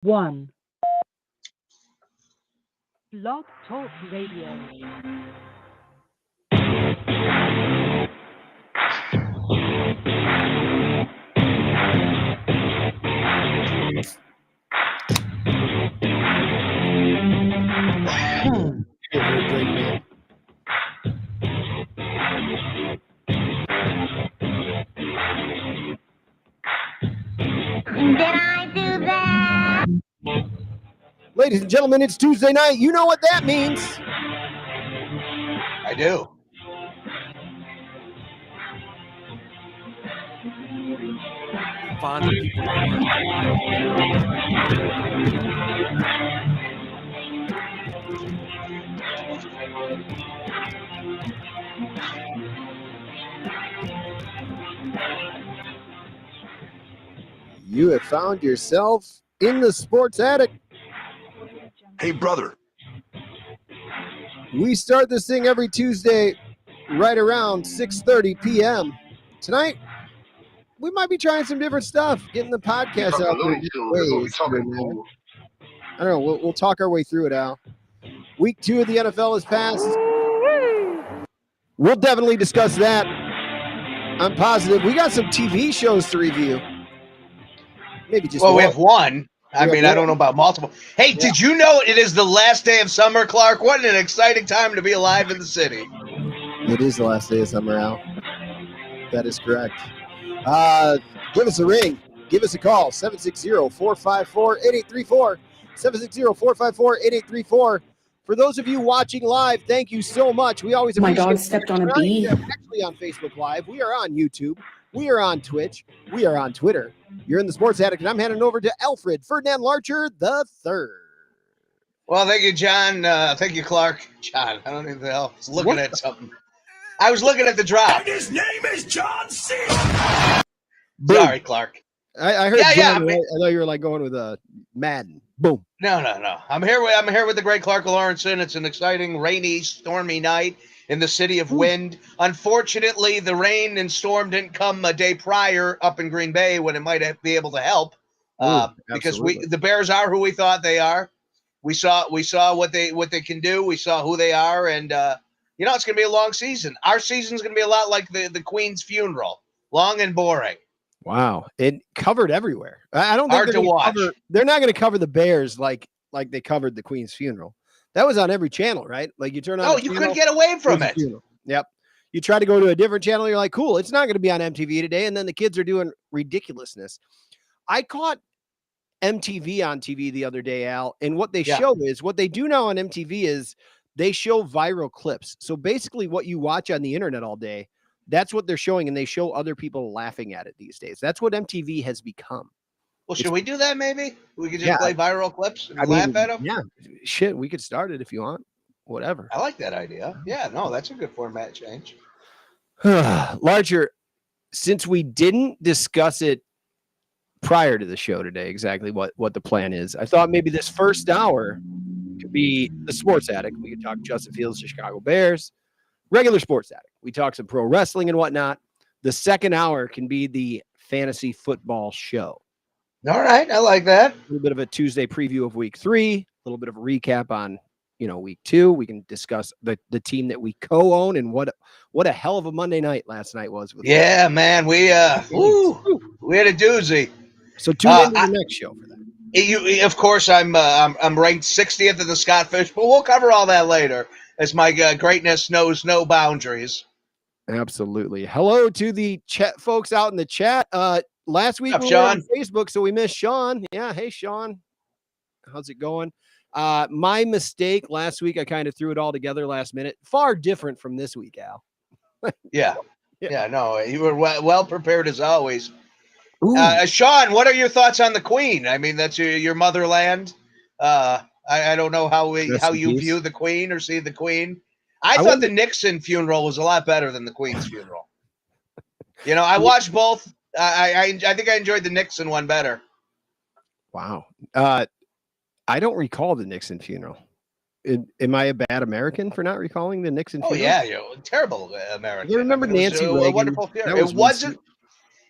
1. Blog Talk Radio. Did I do that? Ladies and gentlemen, it's Tuesday night. You know what that means. I do. Fond of people. You have found yourself in the Sports Attic. Hey, brother. We start this thing every Tuesday right around 6:30 p.m. Tonight, we might be trying some different stuff, getting the podcast out there. I don't know. We'll talk our way through it, Al. Week 2 of the NFL has passed. We'll definitely discuss that. I'm positive. We got some TV shows to review. Maybe just Well, one. we have one. I don't know about multiple. Hey, Did you know it is the last day of summer, Clark? What an exciting time to be alive in the city. It is the last day of summer, Al. That is correct. Give us a ring. Give us a call. 760-454-8834. 760-454-8834. For those of you watching live, thank you so much. We always appreciate My dog stepped on a bee. Actually on Facebook Live. We are on YouTube. We are on Twitch. We are on Twitter. You're in the Sports Attic, and I'm handing over to Alfred Ferdinand Larcher III. Well, thank you, John. Thank you, Clark. John, I don't even know. I was looking at something. I was looking at the drop. And his name is John C. Sorry, Clark. I heard. Yeah, I thought you were like going with Madden. Boom. No. I'm here with the great Clark Lawrenson. It's an exciting, rainy, stormy night in the city of wind. Unfortunately, the rain and storm didn't come a day prior up in Green Bay when it might be able to help. Because the Bears are who we thought they are. We saw what they can do. We saw who they are, and it's going to be a long season. Our season's going to be a lot like the Queen's funeral, long and boring. Wow, it covered everywhere. I don't think Hard to watch. They're not going to cover the Bears like they covered the Queen's funeral. That was on every channel, right? Like you turn on. Oh, you couldn't get away from it. Yep. You try to go to a different channel, you're like, cool, it's not going to be on MTV today, and then the kids are doing ridiculousness. I caught MTV on TV the other day, Al, and what they show is what they do now on MTV is they show viral clips. So basically, what you watch on the internet all day, that's what they're showing, and they show other people laughing at it these days. That's what MTV has become. Well, should we do that maybe? We could just play viral clips and laugh at them? Yeah. Shit, we could start it if you want. Whatever. I like that idea. Yeah, no, that's a good format change. Larger, since we didn't discuss it prior to the show today, exactly what the plan is, I thought maybe this first hour could be the Sports Attic. We could talk Justin Fields, the Chicago Bears, regular Sports Attic. We talk some pro wrestling and whatnot. The second hour can be the fantasy football show. All right, I like that. A little bit of a Tuesday preview of week 3, a little bit of a recap on, week 2. We can discuss the team that we co-own and what a hell of a Monday night last night was. Man, we had a doozy. So tune in to the next show for that. Of course, I'm ranked 60th in the Scott Fish, but we'll cover all that later as my greatness knows no boundaries. Absolutely. Hello to the chat folks out in the chat. Last week we were on Facebook, so we missed Sean. Yeah, hey Sean, how's it going? My mistake last week. I kind of threw it all together last minute. Far different from this week, Al. Yeah. No, you were well prepared as always. Sean, what are your thoughts on the Queen? I mean, that's your motherland. I don't know how you view the Queen or see the Queen. I thought the Nixon funeral was a lot better than the Queen's funeral. I watched both. I think I enjoyed the Nixon one better. Wow. I don't recall the Nixon funeral. Am I a bad American for not recalling the Nixon funeral? Oh yeah, you're a terrible American. You remember Nancy Reagan? A wonderful funeral.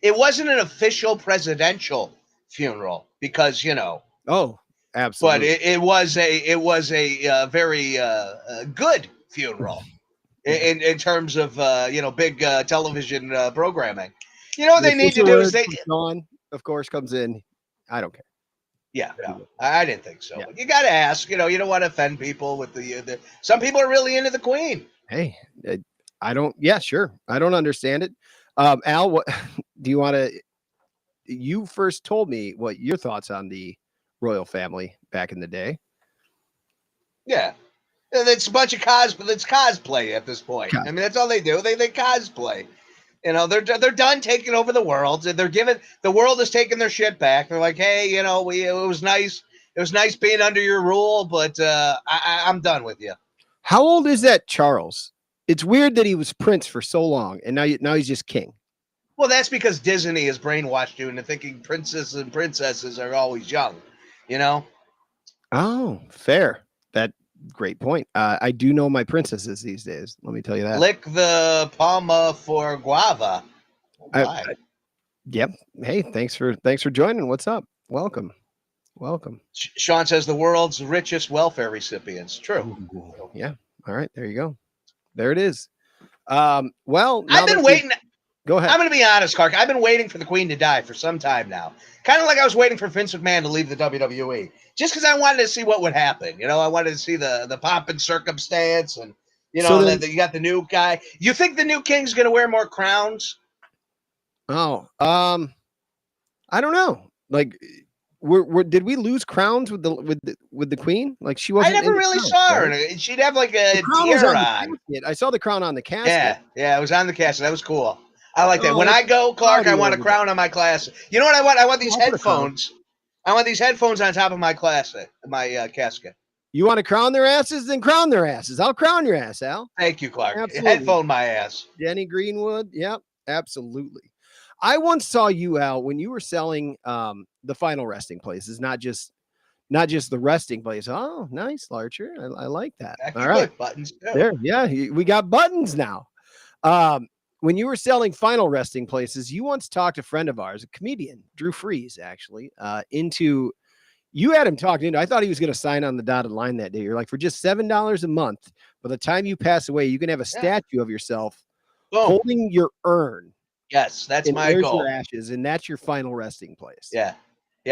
It wasn't an official presidential funeral because Oh, but absolutely. it was a very good funeral in terms of big television programming. You know what The they need to official do word is they. from Sean, of course, comes in. I don't care. Yeah, no, I didn't think so. Yeah. But you got to ask. You don't want to offend people with the. Some people are really into the Queen. Hey, I don't. Yeah, sure. I don't understand it. Al, what do you want to? You first told me what your thoughts on the royal family back in the day. Yeah, it's a bunch of cosplay. It's cosplay at this point. I mean, that's all they do. They cosplay. You know, they're done taking over the world. They're giving the world is taking their shit back. They're like, hey, it was nice. It was nice being under your rule, but I'm done with you. How old is that Charles? It's weird that he was prince for so long, and now he's just king. Well, that's because Disney has brainwashed you into thinking princes and princesses are always young. You know. Oh, fair. That great point. I do know my princesses these days. Let me tell you that. Lick the palma for guava. Yep. Hey, thanks for joining. What's up? Welcome. Sean says the world's richest welfare recipients. True. Ooh, yeah. All right. There you go. There it is. Well, I've been waiting. Go ahead. I'm going to be honest, Clark. I've been waiting for the Queen to die for some time now. Kind of like I was waiting for Vince McMahon to leave the WWE, just because I wanted to see what would happen. You know, I wanted to see the pomp and circumstance, and you you got the new guy. You think the new king's going to wear more crowns? Oh, I don't know. Like, did we lose crowns with the Queen? Like, she wasn't. I never really saw her. She'd have like a tiara on. I saw the crown on the casket. Yeah, it was on the casket. That was cool. I like that. When I go, Clark, I want a crown on my classic. You know what I want? I want these headphones. I want these headphones on top of my classic, my casket. You want to crown their asses? Then crown their asses. I'll crown your ass, Al. Thank you, Clark. Absolutely. Headphone my ass. Jenny Greenwood. Yep, absolutely. I once saw you, Al, when you were selling the final resting places, not just the resting place. Oh, nice, Larcher. I like that. All right, buttons too. There, yeah, we got buttons now. When you were selling final resting places, you once talked a friend of ours, a comedian, Drew Freeze, actually, into. You had him talking into. I thought he was going to sign on the dotted line that day. You're like, for just $7 a month, by the time you pass away, you can have a statue of yourself holding your urn. Yes, that's my goal. Your ashes, and that's your final resting place. Yeah.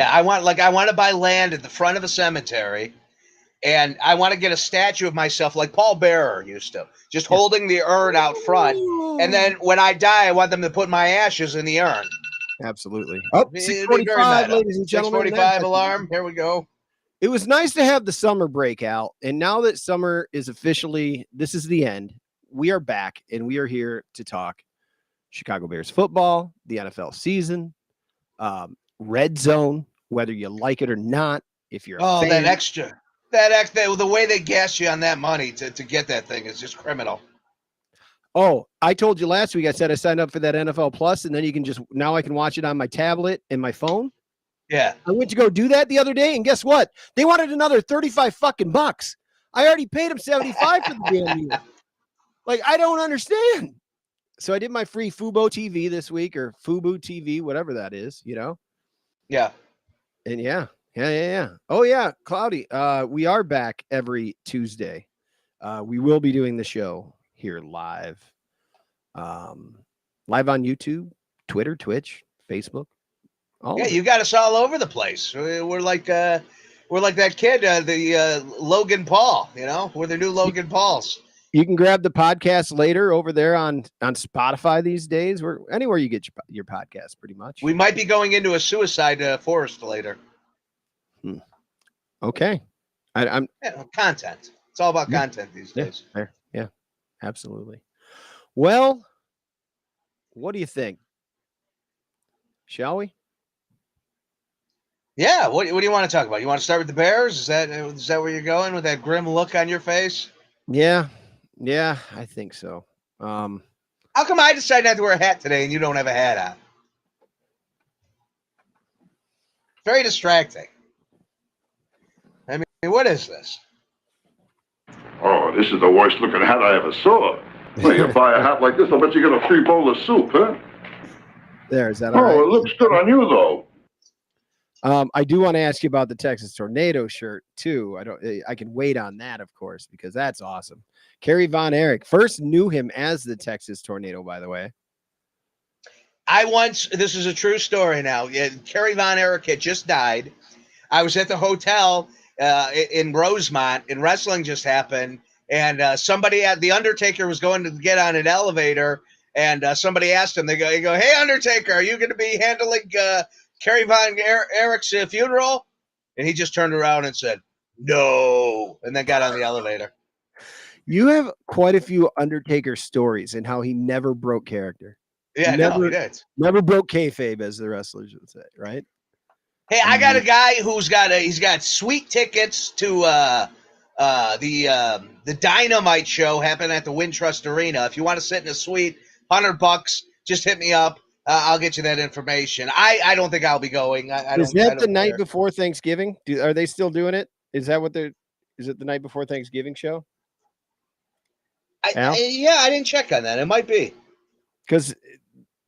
I want to buy land at the front of a cemetery, and I want to get a statue of myself like Paul Bearer used to, just holding the urn out front. And then when I die, I want them to put my ashes in the urn. Absolutely. Oh, 6:45, ladies and gentlemen. 6:45 alarm. Here we go. It was nice to have the summer break out, and now that summer is officially, this is the end. We are back, and we are here to talk Chicago Bears football, the NFL season, red zone, whether you like it or not. If you're a fan. the way they gas you on that money to get that thing is just criminal. Oh, I told you last week, I said I signed up for that NFL Plus, and then now I can watch it on my tablet and my phone. Yeah. I went to go do that the other day, and guess what? They wanted another $35. I already paid them $75 for the damn year. Like, I don't understand. So I did my free Fubo TV this week, or Fubu TV, whatever that is, Yeah. And yeah. Oh yeah, Cloudy. We are back every Tuesday. We will be doing the show here live. Live on YouTube, Twitter, Twitch, Facebook. You got us all over the place. We're like that kid, the Logan Paul, we're the new Logan Pauls. You can grab the podcast later over there on Spotify these days. Anywhere you get your podcast, pretty much. We might be going into a suicide forest later. Okay. I'm content. It's all about content these days. Yeah, absolutely. Well, what do you think? Shall we? Yeah. What do you want to talk about? You want to start with the Bears? Is that where you're going with that grim look on your face? Yeah, I think so. How come I decided not to wear a hat today and you don't have a hat on? Very distracting. I mean, what is this? Oh, this is the worst looking hat I ever saw. Well, you buy a hat like this, I'll bet you get a free bowl of soup, huh? Is that all right? It looks good on you, though. I do want to ask you about the Texas Tornado shirt too. I can wait on that, of course, because that's awesome. Kerry Von Erich, first knew him as the Texas Tornado, by the way. This is a true story now. Yeah, Kerry Von Erich had just died. I was at the hotel in Rosemont, and wrestling just happened. And somebody the Undertaker was going to get on an elevator, and somebody asked him, they go, "Hey, Undertaker, are you going to be handling Kerry Von Erich's funeral?" And he just turned around and said, "No," and then got on the elevator. You have quite a few Undertaker stories and how he never broke character. Yeah, no, he did. Never broke kayfabe, as the wrestlers would say, right? Hey, I got a guy who's he's got sweet tickets to the Dynamite show happening at the Wintrust Arena. If you want to sit in a suite, $100, just hit me up. I'll get you that information. I don't think I'll be going. Is that the night before Thanksgiving? Are they still doing it? Is it the night before Thanksgiving show? Yeah, I didn't check on that. It might be. Because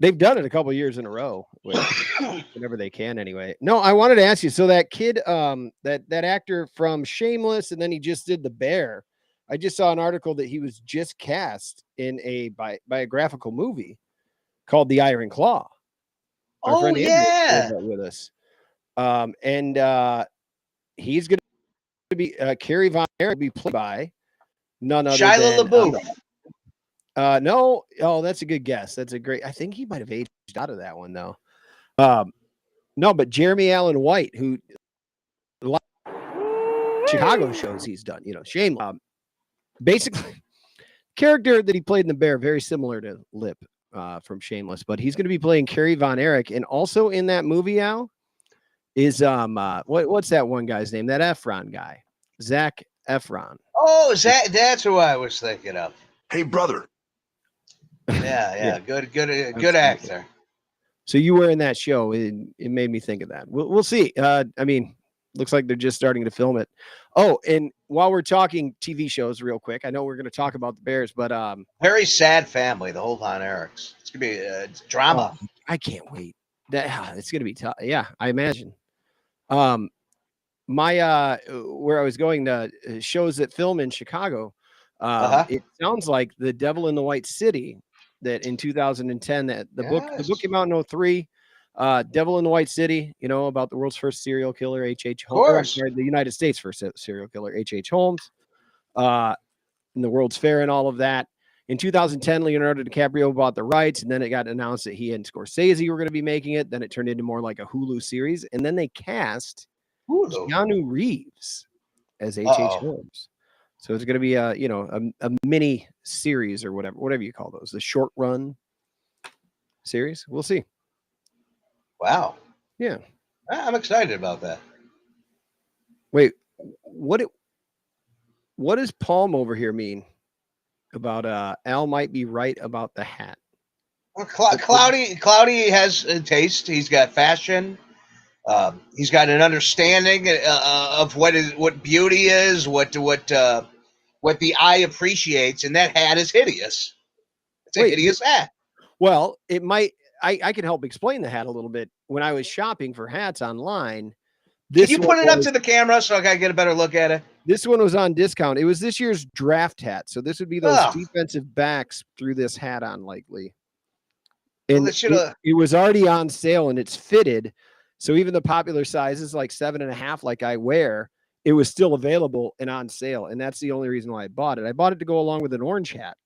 they've done it a couple of years in a row, whenever they can anyway. No, I wanted to ask you. So that kid, that actor from Shameless, and then he just did The Bear. I just saw an article that he was just cast in a biographical movie called The Iron Claw. Oh, yeah. With us. And he's going to be Kerry Von Erich, be played by none other Shia than LaBeouf. No. Oh, that's a good guess. That's a great. I think he might have aged out of that one though. No, but Jeremy Allen White, who Chicago shows he's done, Shameless. Basically, character that he played in The Bear, very similar to Lip from Shameless, but he's going to be playing Kerry Von Erich, and also in that movie, Al, is what's that one guy's name? That Efron guy, Zac Efron. Oh, that's who I was thinking of. Hey, brother. Yeah. Good actor. So you were in that show. It made me think of that. We'll see. I mean, looks like they're just starting to film it. Oh, and while we're talking TV shows real quick, I know we're going to talk about the Bears, but very sad family, the whole Von Erichs. It's going to be a drama. I can't wait. It's going to be tough. Yeah, I imagine. My where I was going to shows that film in Chicago. It sounds like The Devil in the White City, that in 2010, that the book came out in 2003. Devil in the White City, about the world's first serial killer, H.H. Holmes, the United States' first serial killer, H.H. Holmes, and the World's Fair and all of that. In 2010, Leonardo DiCaprio bought the rights, and then it got announced that he and Scorsese were going to be making it. Then it turned into more like a Hulu series, and then they cast Keanu Reeves as H.H. Holmes. So it's going to be a mini series or whatever you call those, the short run series. We'll see. Wow. Yeah. I'm excited about that. Wait, what does Palm over here mean about Al might be right about the hat? Well, Cloudy has a taste. He's got fashion. He's got an understanding of what beauty is, what the eye appreciates, and that hat is hideous. It's a hideous hat. Well, it might. I can help explain the hat a little bit. When I was shopping for hats online, can you put it up to the camera so I can get a better look at it? This one was on discount. It was this year's draft hat, so this would be those defensive backs threw this hat on likely. And it was already on sale, and it's fitted. So even the popular sizes, like 7.5, like I wear, it was still available and on sale. And that's the only reason why I bought it. I bought it to go along with an orange hat.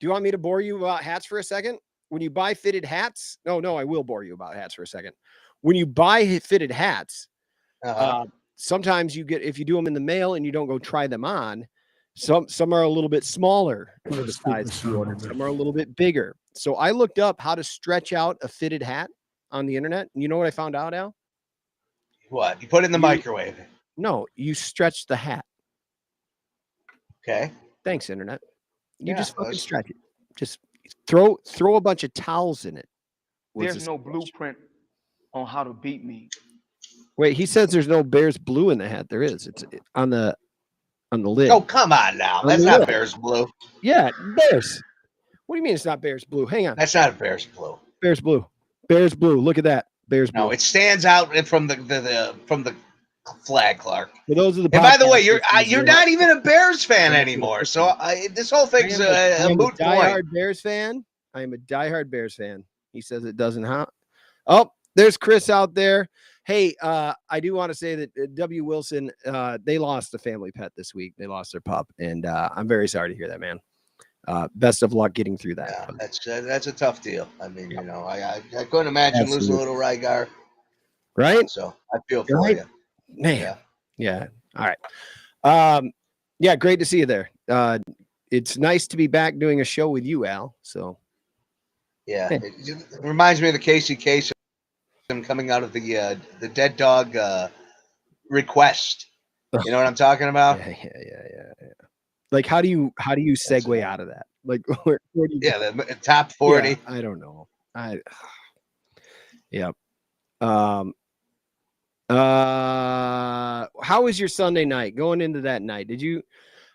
Do you want me to bore you about hats for a second? When you buy fitted hats, no, I will bore you about hats for a second. When you buy fitted hats, sometimes if you do them in the mail and you don't go try them on, some are a little bit smaller for the size you ordered. Some are a little bit bigger. So I looked up how to stretch out a fitted hat on the internet. And you know what I found out, Al? What? You put it in the microwave? No, you stretch the hat. Okay. Thanks, internet. You just fucking stretch it. Just throw a bunch of towels in it. There's no blueprint on how to beat me. Wait, he says there's no Bears blue in the hat. There is. It's on the lid. Oh, come on now. That's not Bears blue. Yeah, Bears. What do you mean it's not Bears blue? Hang on. That's not Bears blue. Bears blue. Bears blue. Look at that. Bears. No, it stands out from the flag, Clark. For those of the And by the way, podcast listeners, you're not even a Bears fan anymore, so this whole thing's a moot point. Bears fan. I am a diehard Bears fan. He says it doesn't. Oh, there's Chris out there. Hey, I do want to say that W. Wilson, they lost a family pet this week. They lost their pup, and I'm very sorry to hear that, man. Best of luck getting through that. Yeah, that's a tough deal. I mean, you know, I couldn't imagine losing a little Rygar. Right? So I feel for you. Man. Yeah. All right. Yeah, great to see you there. It's nice to be back doing a show with you, Al. So yeah, it reminds me of the Casey Kasem coming out of the dead dog request. You know what I'm talking about? Yeah. Like, how do you segue out of that? Like, where do you the top 40. Yeah, I don't know. Yep. How was your Sunday night going into that night?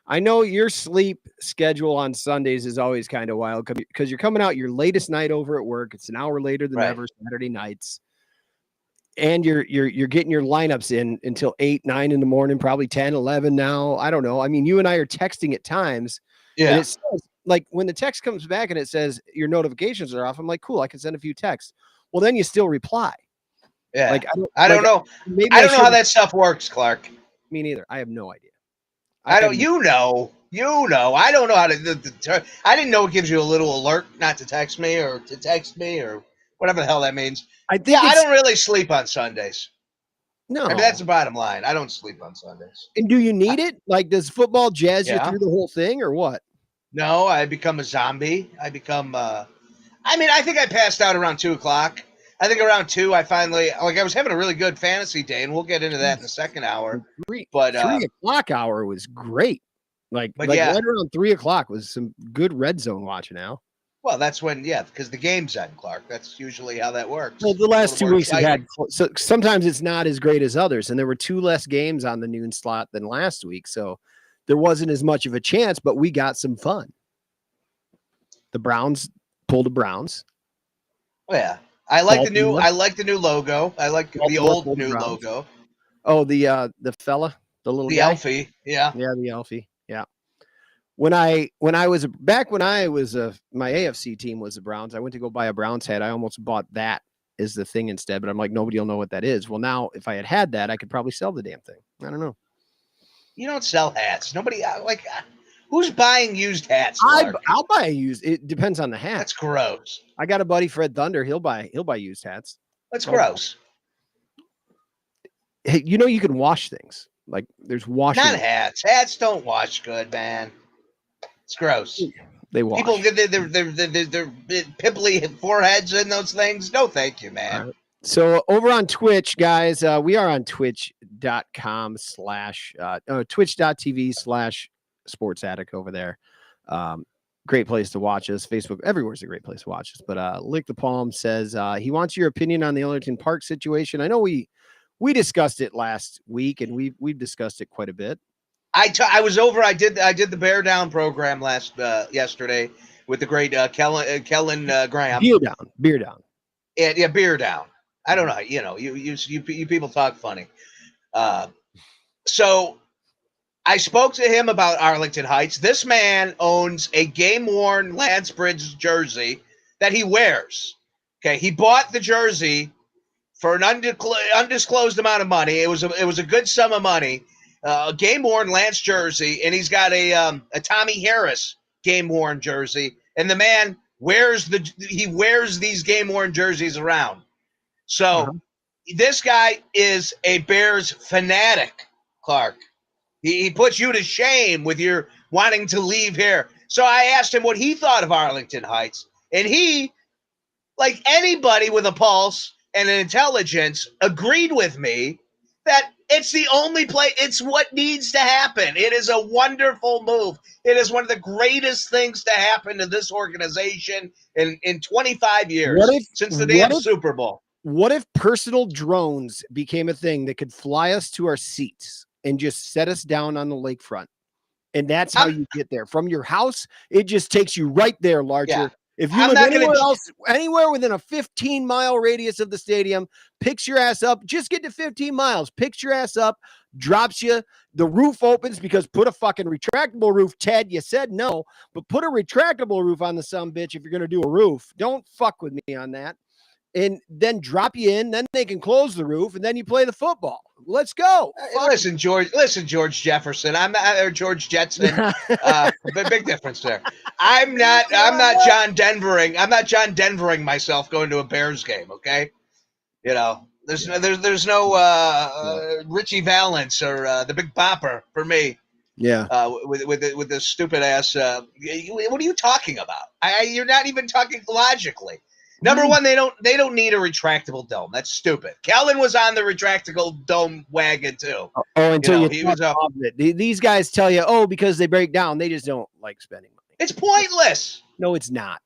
I know your sleep schedule on Sundays is always kind of wild because you're coming out your latest night over at work. It's an hour later than ever Saturday nights. And you're getting your lineups in until 8, 9 in the morning, probably 10, 11 now. I don't know. I mean, you and I are texting at times. Yeah. And it says, like, when the text comes back and it says your notifications are off, I'm like, cool, I can send a few texts. Well, then you still reply. Yeah. Like, I don't know. I don't know how that stuff works, Clark. Me neither. I have no idea. I don't know. I don't know how to. I didn't know it gives you a little alert not to text me or whatever the hell that means. I don't really sleep on Sundays. No. I mean, that's the bottom line. I don't sleep on Sundays. And do you need it? Like, does football jazz you through the whole thing or what? No, I become a zombie. I become. I think I passed out around 2:00. I think around 2, I finally, I was having a really good fantasy day, and we'll get into that in the second hour. But 3 o'clock hour was great. Right around 3 o'clock was some good red zone watching, Al. Well, that's when, because the game's on, Clark. That's usually how that works. Well, the last 2 weeks have had, so sometimes it's not as great as others, and there were 2 less games on the noon slot than last week, so there wasn't as much of a chance, but we got some fun. The Browns pulled the Browns. Oh, yeah. I like the new logo. I like the old new logo. Oh, the fella, the little guy? Elfie. Yeah. Yeah, the Elfie. Yeah. When I was my AFC team was the Browns. I went to go buy a Browns hat. I almost bought that as the thing instead, but I'm like, nobody will know what that is. Well, now if I had that, I could probably sell the damn thing. I don't know. You don't sell hats. Nobody who's buying used hats? I'll buy a used. It depends on the hat. That's gross. I got a buddy, Fred Thunder. He'll buy used hats. That's gross. Hey, you can wash things. Like there's washing. Not hats. Hats don't wash good, man. It's gross. They wash. People get their pimply foreheads in those things. No, thank you, man. Right. So over on Twitch, guys, we are on twitch.com/ twitch.tv/sports addict over there. Great place to watch us. Facebook, everywhere's a great place to watch us. But Lick the Palm says he wants your opinion on the Ellerton Park situation. I know we discussed it last week, and we've discussed it quite a bit. I was over. I did the Bear Down program yesterday with the great Kellen Graham. Beer down. Yeah, Beer Down. I don't know. You people talk funny. So I spoke to him about Arlington Heights. This man owns a game-worn Lance Bridges jersey that he wears. Okay, he bought the jersey for an undisclosed amount of money. It was a good sum of money. A game-worn Lance jersey, and he's got a Tommy Harris game-worn jersey. And the man wears these game-worn jerseys around. So this guy is a Bears fanatic, Clark. He puts you to shame with your wanting to leave here. So I asked him what he thought of Arlington Heights. And he, like anybody with a pulse and an intelligence, agreed with me that it's the only play. It's what needs to happen. It is a wonderful move. It is one of the greatest things to happen to this organization in 25 years since the damn Super Bowl. What if personal drones became a thing that could fly us to our seats and just set us down on the lakefront? And that's how you get there. From your house, it just takes you right there, Larger. Yeah. If you I'm live not gonna. anywhere within a 15-mile radius of the stadium, picks your ass up. Just get to 15 miles. Picks your ass up, drops you. The roof opens because put a fucking retractable roof, Ted. You said no, but put a retractable roof on the sumbitch if you're going to do a roof. Don't fuck with me on that. And then drop you in. Then they can close the roof, and then you play the football. Let's go. Listen, George Jefferson. I'm not, or George Jetson. Big difference there. I'm not John Denvering. I'm not John Denvering myself going to a Bears game. Okay, you know, there's no Richie Valens or the Big Bopper for me. Yeah. With this stupid ass. What are you talking about? You're not even talking logically. Number one, they don't need a retractable dome. That's stupid. Kellen was on the retractable dome wagon too. Oh, until he was up. These guys tell you, because they break down. They just don't like spending money. It's pointless. No, it's not.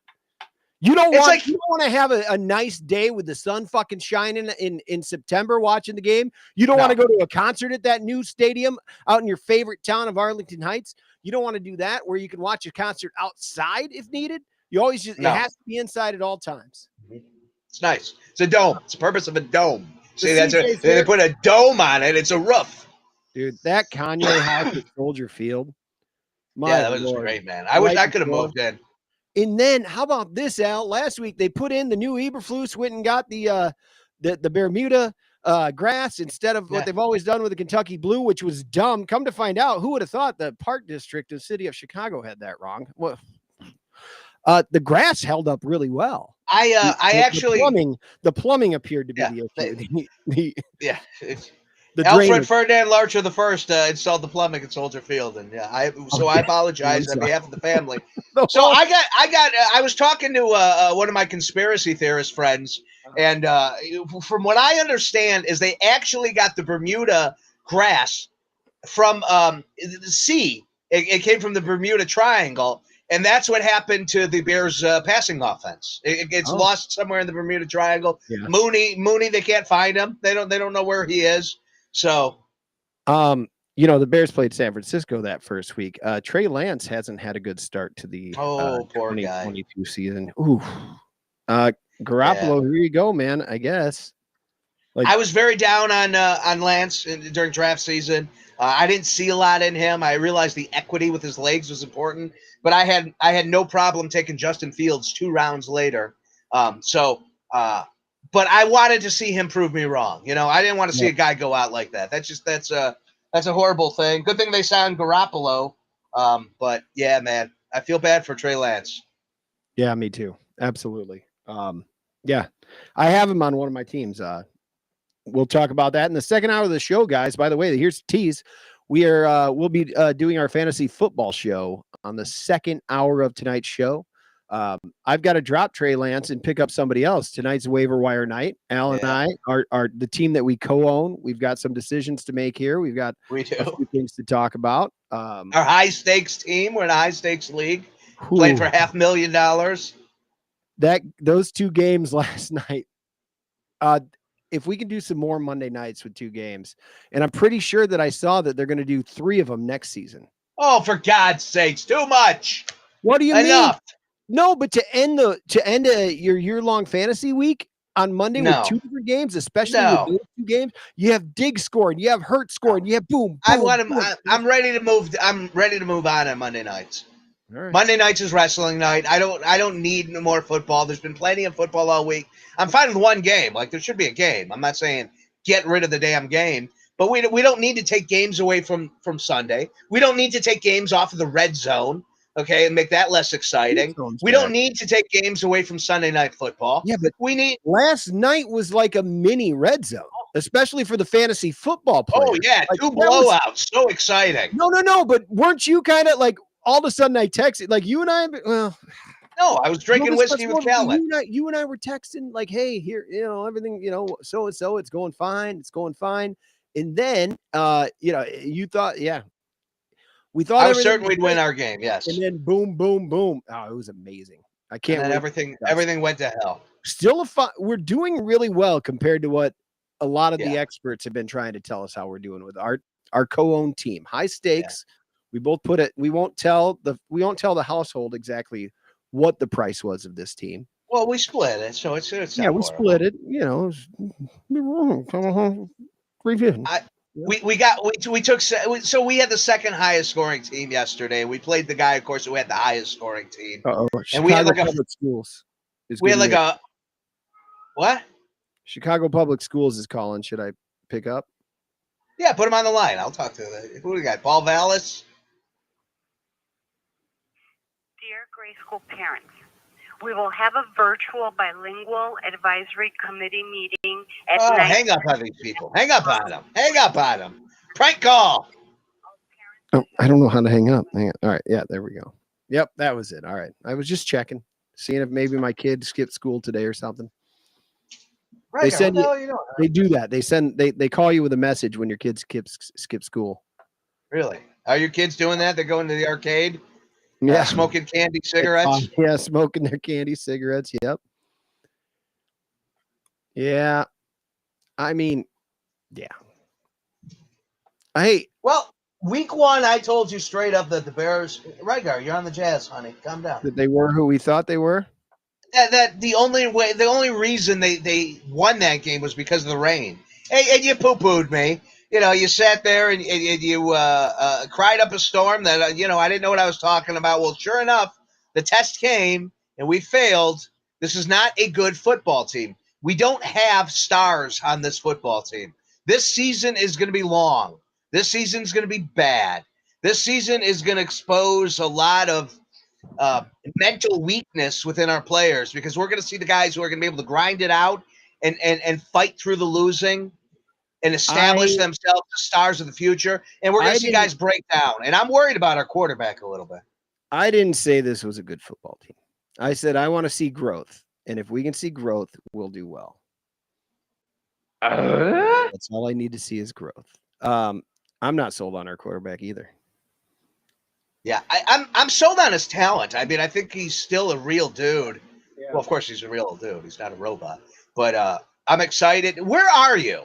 You don't want to have a nice day with the sun fucking shining in September watching the game. You don't want to go to a concert at that new stadium out in your favorite town of Arlington Heights. You don't want to do that where you can watch a concert outside if needed. You always it has to be inside at all times. It's nice. It's a dome. It's the purpose of a dome. See, they put a dome on it. It's a roof. Dude, that Kanye house at Soldier Field. That was great, man. I wish I could have moved in. And then how about this, Al? Last week they put in the new Eberflus, went and got the Bermuda grass instead of what they've always done with the Kentucky Blue, which was dumb. Come to find out, who would have thought the Park District of the city of Chicago had that wrong? Well, the grass held up really well. The plumbing appeared to be the issue. Alfred Ferdinand Larcher the First installed the plumbing at Soldier Field, and I apologize on behalf of the family. So I was talking to one of my conspiracy theorist friends, and from what I understand is they actually got the Bermuda grass from the sea. It came from the Bermuda Triangle. And that's what happened to the Bears' passing offense. It gets lost somewhere in the Bermuda Triangle. Yeah. Mooney, they can't find him. They don't know where he is. So, the Bears played San Francisco that first week. Trey Lance hasn't had a good start to the 2022 season. Ooh, Garoppolo, here you go, man. I guess. I was very down on Lance during draft season. I didn't see a lot in him. I realized the equity with his legs was important, but I had no problem taking Justin Fields 2 rounds later. But I wanted to see him prove me wrong. I didn't want to see a guy go out like that. That's a horrible thing. Good thing they signed Garoppolo. But yeah, man, I feel bad for Trey Lance. Yeah, me too. Absolutely. Yeah, I have him on one of my teams. We'll talk about that in the second hour of the show, guys. By the way, here's the tease. We'll be doing our fantasy football show on the second hour of tonight's show. I've got to drop Trey Lance and pick up somebody else. Tonight's waiver wire night. Al and I are the team that we co-own. We've got some decisions to make here. We've got a few things to talk about. Our high stakes team. We're in a high stakes league. Played for $500,000. Those 2 games last night. If we can do some more Monday nights with 2 games, and I'm pretty sure that I saw that they're going to do 3 of them next season. Oh, for God's sakes, too much. What do you mean? No, but to end your year-long fantasy week on Monday with 2 different games, especially with those 2 games, you have Dig scoring, you have Hurt scoring, you have boom. I'm ready to move. I'm ready to move on Monday nights. Right. Monday nights is wrestling night. I don't need no more football. There's been plenty of football all week. I'm fine with 1 game. Like, there should be a game. I'm not saying get rid of the damn game, but we don't need to take games away from Sunday. We don't need to take games off of the red zone, okay, and make that less exciting. We don't need to take games away from Sunday Night Football. Yeah, but last night was like a mini red zone, especially for the fantasy football players. Oh yeah, like, 2 blowouts, so exciting. No, but weren't you kind of like? All of a sudden I texted, like you and I, no, I was drinking whiskey with Kellen. You and I were texting like, hey, here, everything, so-and-so, it's going fine. And then, you thought, we thought I was certain we'd win our game. Yes. And then boom, boom, boom. Oh, it was amazing. I can't wait. Everything went to hell. Still we're doing really well compared to what a lot of the experts have been trying to tell us how we're doing with our co-owned team. High stakes. We both put it. We won't tell the household exactly what the price was of this team. Well, we split it, so it's Yeah, not we horrible. split it. You know, We took so we had the second highest scoring team yesterday. We played the guy, of course, who had the highest scoring team. And we had like Public Schools. We had like a what? Chicago Public Schools is calling. Should I pick up? Yeah, put him on the line. I'll talk to the who we got. Paul Vallis. Dear grade school parents, we will have a virtual bilingual advisory committee meeting at night. Hang up on these people. Hang up on them. Hang up on them. Prank call. Oh, I don't know how to hang up. Hang on. All right. Yeah, there we go. Yep, that was it. All right. I was just checking, seeing if maybe my kid skipped school today or something. Right, they send you, they do that. They call you with a message when your kids skip school. Really? Are your kids doing that? They're going to the arcade? Yeah. Smoking candy cigarettes? Yeah, smoking their candy cigarettes. Yep. Yeah. I mean, yeah. Well, week one, I told you straight up that the Bears, Rygar, you're on the Jazz, honey. Calm down. That they were who we thought they were? That the only reason they won that game was because of the rain. And you poo-pooed me. You know, you sat there and you cried up a storm that, I didn't know what I was talking about. Well, sure enough, the test came and we failed. This is not a good football team. We don't have stars on this football team. This season is going to be long. This season is going to be bad. This season is going to expose a lot of mental weakness within our players because we're going to see the guys who are going to be able to grind it out and fight through the losing and establish themselves as stars of the future. And we're going to see guys break down. And I'm worried about our quarterback a little bit. I didn't say this was a good football team. I said I want to see growth. And if we can see growth, we'll do well. That's all I need to see is growth. I'm not sold on our quarterback either. Yeah, I'm sold on his talent. I mean, I think he's still a real dude. Yeah. Well, of course, he's a real dude. He's not a robot. But I'm excited. Where are you?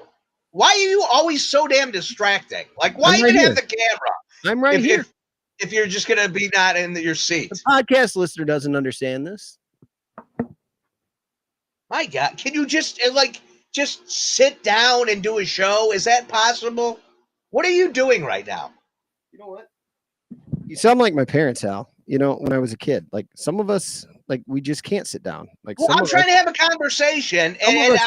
Why are you always so damn distracting? Like, why even have the camera? I'm right here. If you're just going to be not in your seat. The podcast listener doesn't understand this. My God. Can you just sit down and do a show? Is that possible? What are you doing right now? You know what? You sound like my parents, Al. You know, when I was a kid, like some of us, like we just can't sit down. Like, well, I'm trying to have a conversation, and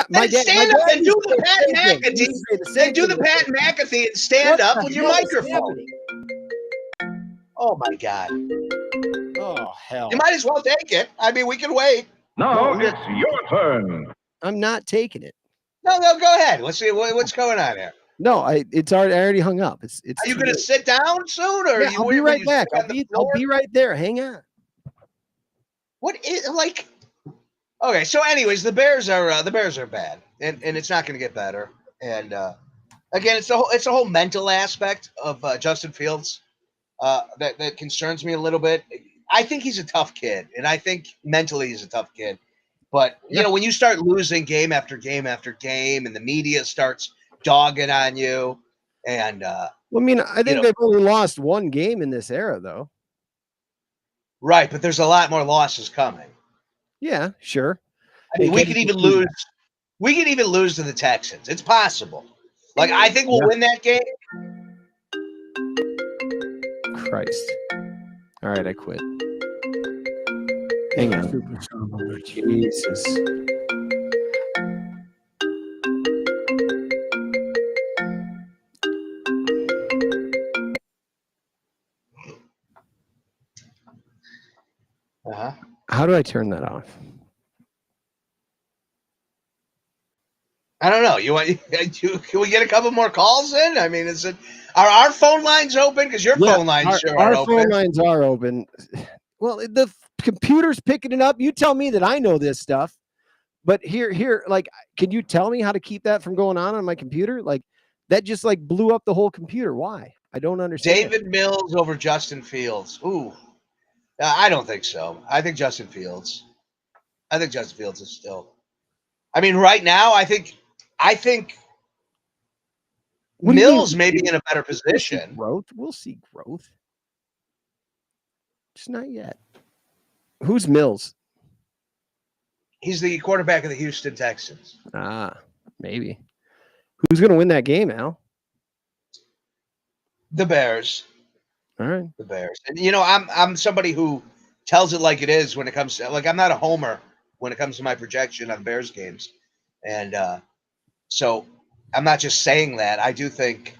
my dad stand up and do the Pat McAfee. And do the Pat McAfee and stand up with your microphone. Oh my God! Oh hell! You might as well take it. I mean, we can wait. Now it's your turn. I'm not taking it. No, go ahead. Let's see what's going on here. No, it's already. I already hung up. It's. Are you going to sit down soon, or I'll be right back. I'll be right there. Hang on. What is like? Okay, so anyways, the Bears are bad, and it's not going to get better. And again, it's a whole mental aspect of Justin Fields that concerns me a little bit. I think he's a tough kid, and I think mentally he's a tough kid. But you know, when you start losing game after game after game, and the media starts dogging on you, and I mean, I think they've only lost one game in this era, though. Right, but there's a lot more losses coming. Yeah, sure. I mean, we could even lose. We could even lose to the Texans. It's possible. Like, I think we'll win that game. Christ. All right, I quit. Hang on. Jesus. How do I turn that off? I don't know. Can we get a couple more calls in? I mean, are our phone lines open? Because your phone lines sure are open. Our phone lines are open. Well, the computer's picking it up. You tell me that I know this stuff. But here, like, can you tell me how to keep that from going on my computer? Like, that just like blew up the whole computer. Why? I don't understand. David Mills over Justin Fields. Ooh. I don't think so. I think Justin Fields is still. I mean, right now, I think Mills may be in a better position. Growth. We'll see growth. Just not yet. Who's Mills? He's the quarterback of the Houston Texans. Maybe. Who's going to win that game, Al? The Bears. All right. The Bears. And I'm somebody who tells it like it is when it comes to, like, I'm not a homer when it comes to my projection on Bears games. And so I'm not just saying that. I do think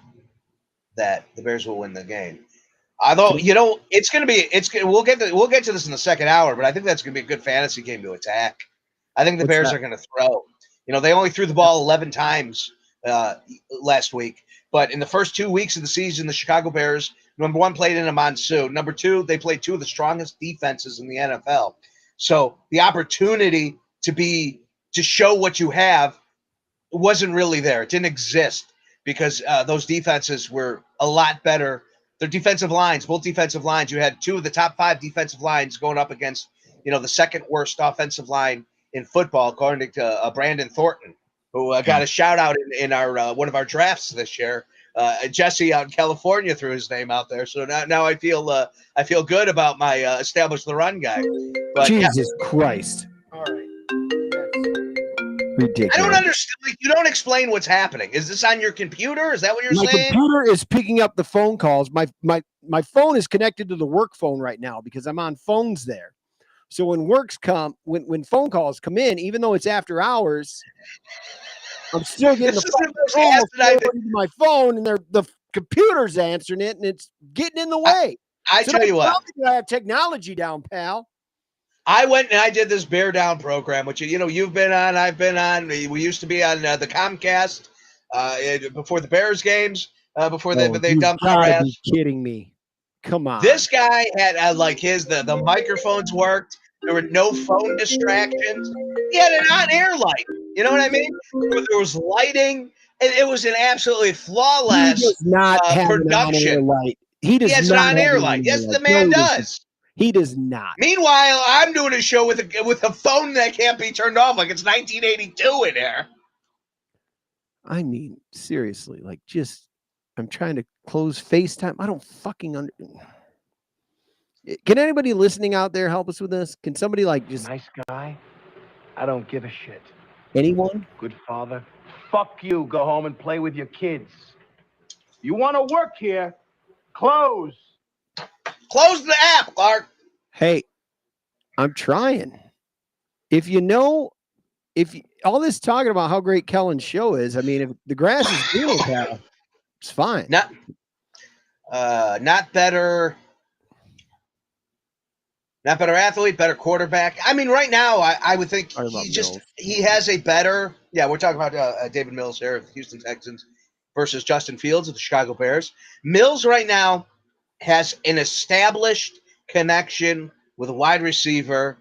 that the Bears will win the game. Although, it's going to be we'll get to this in the second hour, but I think that's going to be a good fantasy game to attack. I think the Bears are going to throw. They only threw the ball 11 times last week, but in the first 2 weeks of the season, the Chicago Bears, number one, played in a monsoon. Number two, they played two of the strongest defenses in the NFL. So the opportunity to show what you have wasn't really there. It didn't exist because those defenses were a lot better. Their defensive lines, both defensive lines, you had two of the top 5 defensive lines going up against, the second worst offensive line in football, according to Brandon Thornton, who got a shout out in our one of our drafts this year. Jesse out in California threw his name out there, so now I feel good about my establish the run guy. But Jesus Christ! All right. Ridiculous. I don't understand. Like, you don't explain what's happening. Is this on your computer? Is that what you're saying? My computer is picking up the phone calls. My phone is connected to the work phone right now because I'm on phones there. So when phone calls come in, even though it's after hours, I'm still getting my phone, and the computer's answering it, and it's getting in the way. I tell you what, I have technology down, pal. I went and I did this Bear Down program, which you've been on, I've been on. We used to be on the Comcast before the Bears games, before they dumped our ass. Be kidding me! Come on. This guy had the microphones worked. There were no phone distractions. He had an on-air light. You know what I mean? There was lighting, and it was an absolutely flawless he does not have production. An on-air light. He has an on-air light. Yes, the man does. He does not. Meanwhile, I'm doing a show with a phone that can't be turned off, like it's 1982 in there. I mean, seriously, I'm trying to close FaceTime. I don't fucking Can anybody listening out there help us with this? Can somebody just nice guy? I don't give a shit. Anyone? Good father? Fuck you. Go home and play with your kids. You want to work here? Close the app, Clark. Hey, I'm trying. If all this talking about how great Kellen's show is, I mean, if the grass is greener, pal, it's fine. Not better. Not better athlete, better quarterback. I mean, right now, I would think he has a better. Yeah, we're talking about David Mills here of the Houston Texans versus Justin Fields of the Chicago Bears. Mills right now has an established connection with a wide receiver.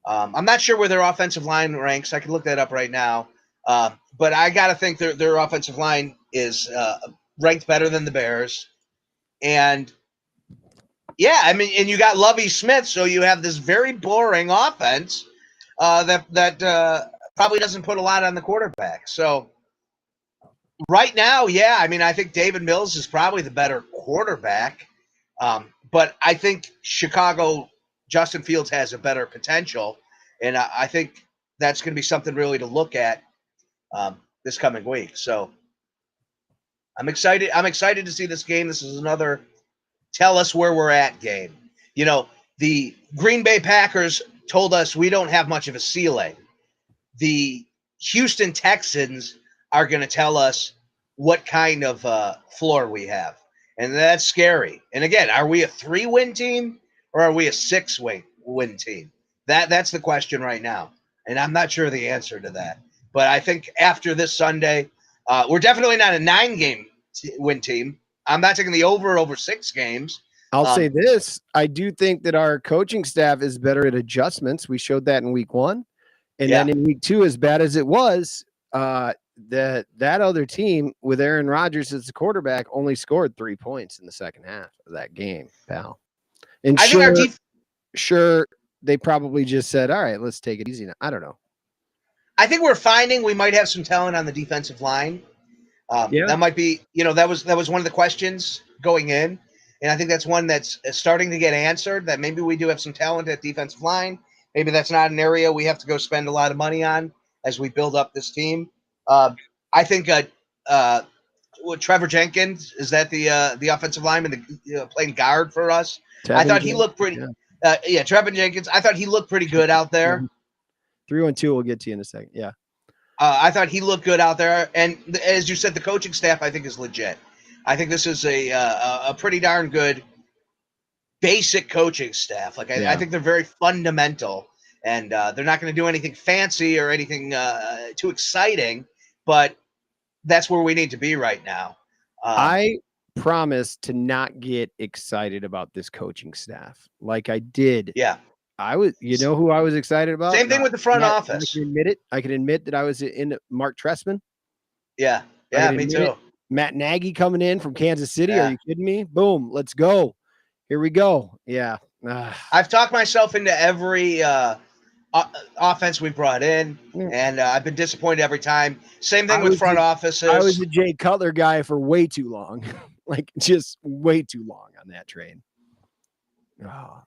I'm not sure where their offensive line ranks. I can look that up right now. But I got to think their offensive line is ranked better than the Bears. And yeah, I mean, and you got Lovie Smith, so you have this very boring offense that probably doesn't put a lot on the quarterback. So right now, yeah, I mean, I think David Mills is probably the better quarterback. But I think Chicago, Justin Fields has a better potential, and I think that's going to be something really to look at this coming week. So I'm excited. I'm excited to see this game. This is another tell us where we're at game. The Green Bay Packers told us we don't have much of a ceiling. The Houston Texans are going to tell us what kind of floor we have. And that's scary. And again, are we a 3-win team or are we a 6-win team? That's the question right now. And I'm not sure the answer to that. But I think after this Sunday, we're definitely not a 9-game win team. I'm not taking the over 6 games. I'll say this. I do think that our coaching staff is better at adjustments. We showed that in week 1. And then in week 2, as bad as it was, that other team with Aaron Rodgers as the quarterback only scored 3 points in the second half of that game, pal. And I think sure, they probably just said, all right, let's take it easy now. I don't know. I think we're finding we might have some talent on the defensive line. That might be, that was one of the questions going in. And I think that's one that's starting to get answered, that maybe we do have some talent at defensive line. Maybe that's not an area we have to go spend a lot of money on as we build up this team. I think Trevor Jenkins, is that the offensive lineman playing guard for us? I thought he looked pretty. Yeah, Trevor Jenkins. I thought he looked pretty good out there. 3-1-2. We'll get to you in a second. Yeah. I thought he looked good out there, and as you said, the coaching staff I think is legit. I think this is a pretty darn good basic coaching staff. Like I think they're very fundamental, and they're not going to do anything fancy or anything too exciting, but that's where we need to be right now. I promise to not get excited about this coaching staff like I did. Yeah. I was, who I was excited about? Same thing with the front office. I can admit it. I can admit that I was in Mark Trestman. Yeah. Yeah, me too. Matt Nagy coming in from Kansas City. Are you kidding me? Boom. Let's go. Here we go. Yeah. I've talked myself into every offense we brought in, and I've been disappointed every time. Same thing with front offices. I was a Jay Cutler guy for way too long, like just way too long on that train. Oh.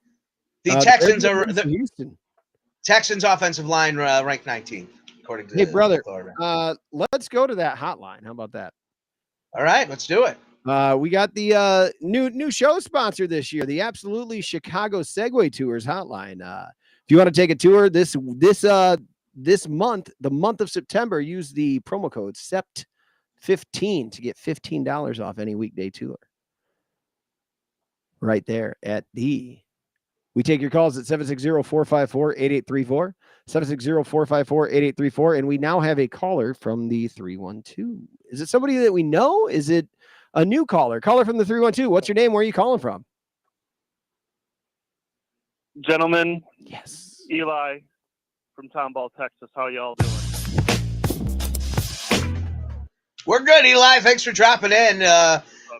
The Texans are the Houston. Texans offensive line ranked 19th, according to. Hey, brother, let's go to that hotline. How about that? All right, let's do it. We got the new show sponsor this year, the Absolutely Chicago Segway Tours hotline. If you want to take a tour this month, the month of September, use the promo code SEPT15 to get $15 off any weekday tour. Right there at the. We take your calls at 760-454-8834, 760-454-8834, and we now have a caller from the 312. Is it somebody that we know? Is it a new caller? Caller from the 312. What's your name? Where are you calling from? Gentlemen. Yes. Eli from Tomball, Texas. How y'all doing? We're good, Eli. Thanks for dropping in.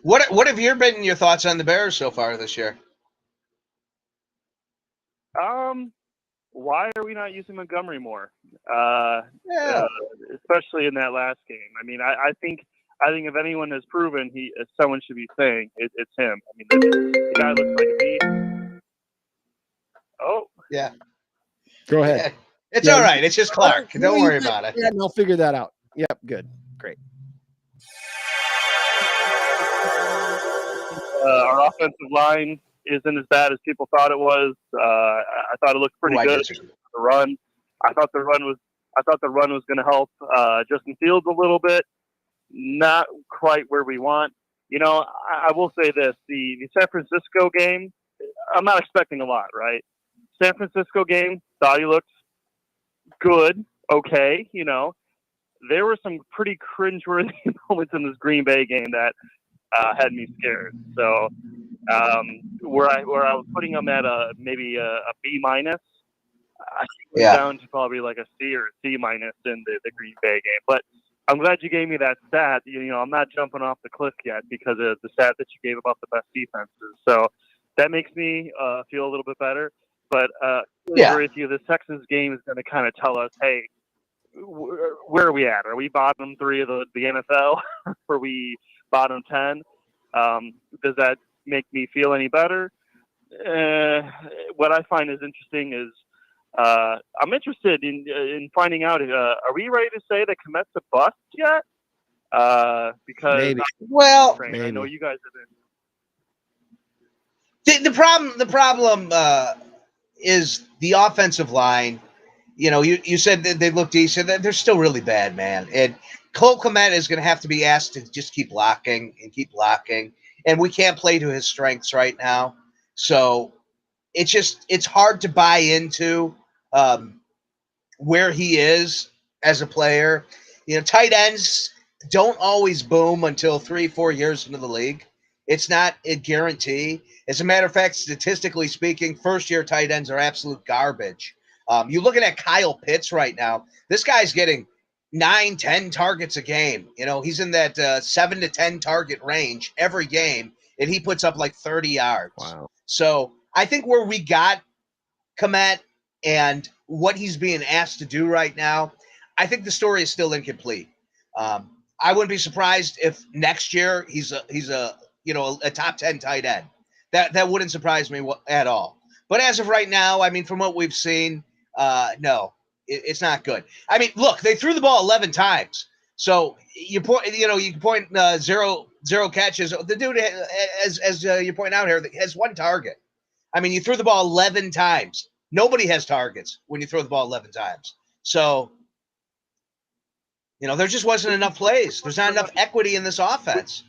What have been your thoughts on the Bears so far this year? Why are we not using Montgomery more? Especially in that last game. I mean, I think if anyone has proven someone should be saying it's him. I mean, the guy looks like a beast. Oh, yeah. Go ahead. It's all right. It's just Clark. Don't worry about it. Yeah, I'll figure that out. Yep, good, great. Our offensive line isn't as bad as people thought it was. I thought it looked pretty good. The run. I thought the run was going to help Justin Fields a little bit. Not quite where we want. I will say this: the San Francisco game, I'm not expecting a lot, right? San Francisco game, thought he looked good, okay. There were some pretty cringeworthy moments in this Green Bay game that had me scared. So where I was putting him at maybe a B minus, I think down to probably like a C or a C minus in the Green Bay game. But I'm glad you gave me that stat. I'm not jumping off the cliff yet because of the stat that you gave about the best defenses. So that makes me feel a little bit better. But I agree with you. The Texans game is going to kind of tell us, hey, where are we at? Are we bottom 3 of the NFL? Are we bottom 10? Does that make me feel any better? What I find is interesting is I'm interested in finding out, are we ready to say that Komet's a bust yet? Because maybe. I know you guys have been. The problem is the offensive line. You said that they look decent. They're still really bad, man. And Cole Kmet is going to have to be asked to just keep blocking. And we can't play to his strengths right now. So it's hard to buy into where he is as a player. Tight ends don't always boom until 3-4 years into the league. It's not a guarantee. As a matter of fact, statistically speaking, first-year tight ends are absolute garbage. You're looking at Kyle Pitts right now. This guy's getting 9-10 targets a game. He's in that 7 to 10 target range every game, and he puts up like 30 yards. Wow. So I think where we got Komet and what he's being asked to do right now, I think the story is still incomplete. I wouldn't be surprised if next year he's a top 10 tight end. That wouldn't surprise me at all. But as of right now, I mean, from what we've seen, no, it's not good. I mean, look, they threw the ball 11 times. So you point, you can point zero catches. The dude, as you point out here, has one target. I mean, you threw the ball 11 times. Nobody has targets when you throw the ball 11 times. So, there just wasn't enough plays. There's not enough equity in this offense.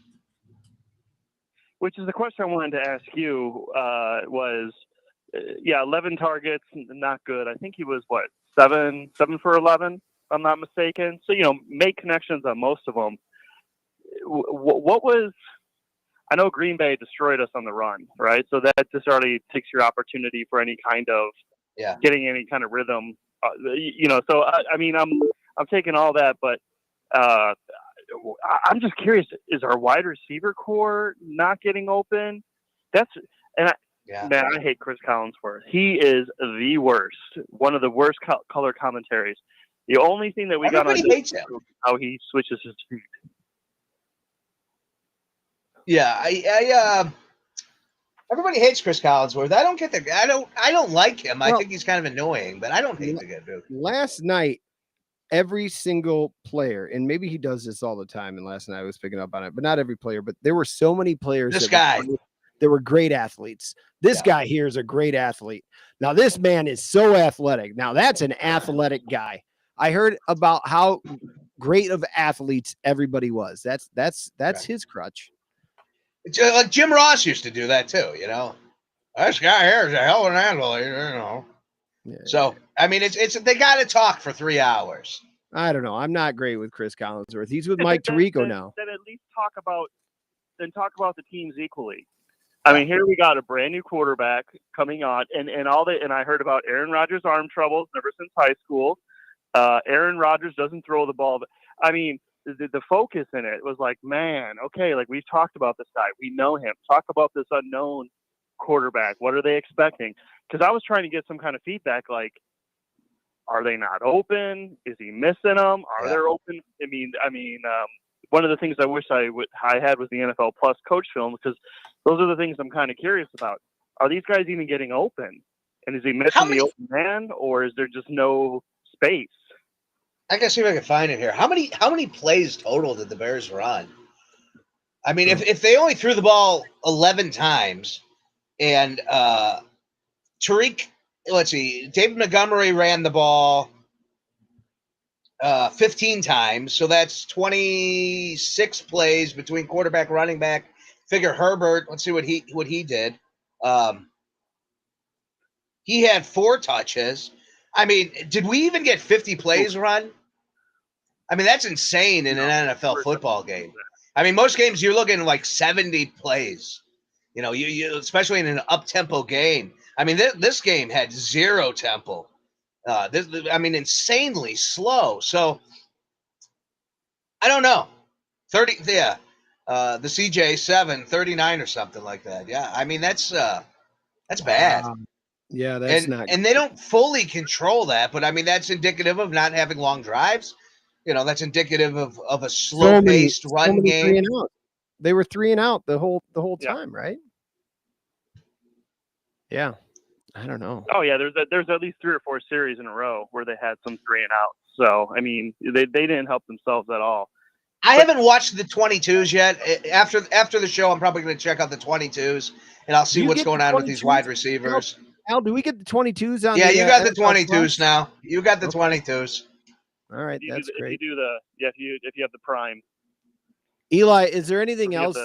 Which is the question I wanted to ask you. 11 targets, not good. I think he was seven for 11, if I'm not mistaken. So make connections on most of them. What was? I know Green Bay destroyed us on the run, right? So that just already takes your opportunity for any kind of getting any kind of rhythm. So I mean, I'm taking all that, but I'm just curious: is our wide receiver core not getting open? Man, I hate Chris Collinsworth. He is the worst. One of the worst color commentaries. The only thing that we Everybody got on hates him. how he switches his feet. Yeah, everybody hates Chris Collinsworth. I don't get the. I don't like him. I think he's kind of annoying, but I don't hate the guy, dude. Last night, every single player, and maybe he does this all the time, and last night I was picking up on it, but not every player, but there were so many players that were great athletes. This guy here is a great athlete. Now, this man is so athletic. Now, that's an athletic guy. I heard about how great of athletes everybody was. That's his crutch. Like Jim Ross used to do that too, This guy here is a hell of an athlete, Yeah. So I mean, it's they got to talk for 3 hours. I don't know. I'm not great with Chris Collinsworth. He's with Mike Tirico now. Then at least talk about the teams equally. I mean, here we got a brand new quarterback coming on, and I heard about Aaron Rodgers' arm troubles ever since high school. Aaron Rodgers doesn't throw the ball. I mean, the focus in it was like, man, okay, like we've talked about this guy. We know him. Talk about this unknown quarterback. What are they expecting? Because I was trying to get some kind of feedback, like, are they not open? Is he missing them? Are they open? I mean, one of the things I wish I had was the NFL Plus coach film, because those are the things I'm kind of curious about. Are these guys even getting open? And is he missing the open man, or is there just no space? I gotta see if I can find it here. How many plays total did the Bears run? I mean, if they only threw the ball 11 times, and David Montgomery ran the ball 15 times, so that's 26 plays between quarterback, running back. Figure Herbert. Let's see what he did. He had 4 touches. I mean, did we even get 50 plays run? I mean, that's insane in an NFL football game. I mean, most games you're looking like 70 plays. You especially in an up-tempo game. I mean, this game had 0 tempo. Insanely slow. So I don't know. 30, the CJ 739 or something like that. Yeah, I mean that's bad. Yeah, that's not. And they don't fully control that, but I mean that's indicative of not having long drives. That's indicative of a slow-paced run game. They were 3 and out the whole time, right? Yeah. I don't know. Oh yeah, there's at least 3 or 4 series in a row where they had some 3 and out. So I mean, they didn't help themselves at all. I haven't watched the 22s yet. After the show, I'm probably going to check out the 22s, and I'll see what's going on with these wide receivers. Al, do we get the 22s on? Yeah, you got the 22s now. You got the 22s. All right, that's great. If you have the Prime. Eli, is there anything else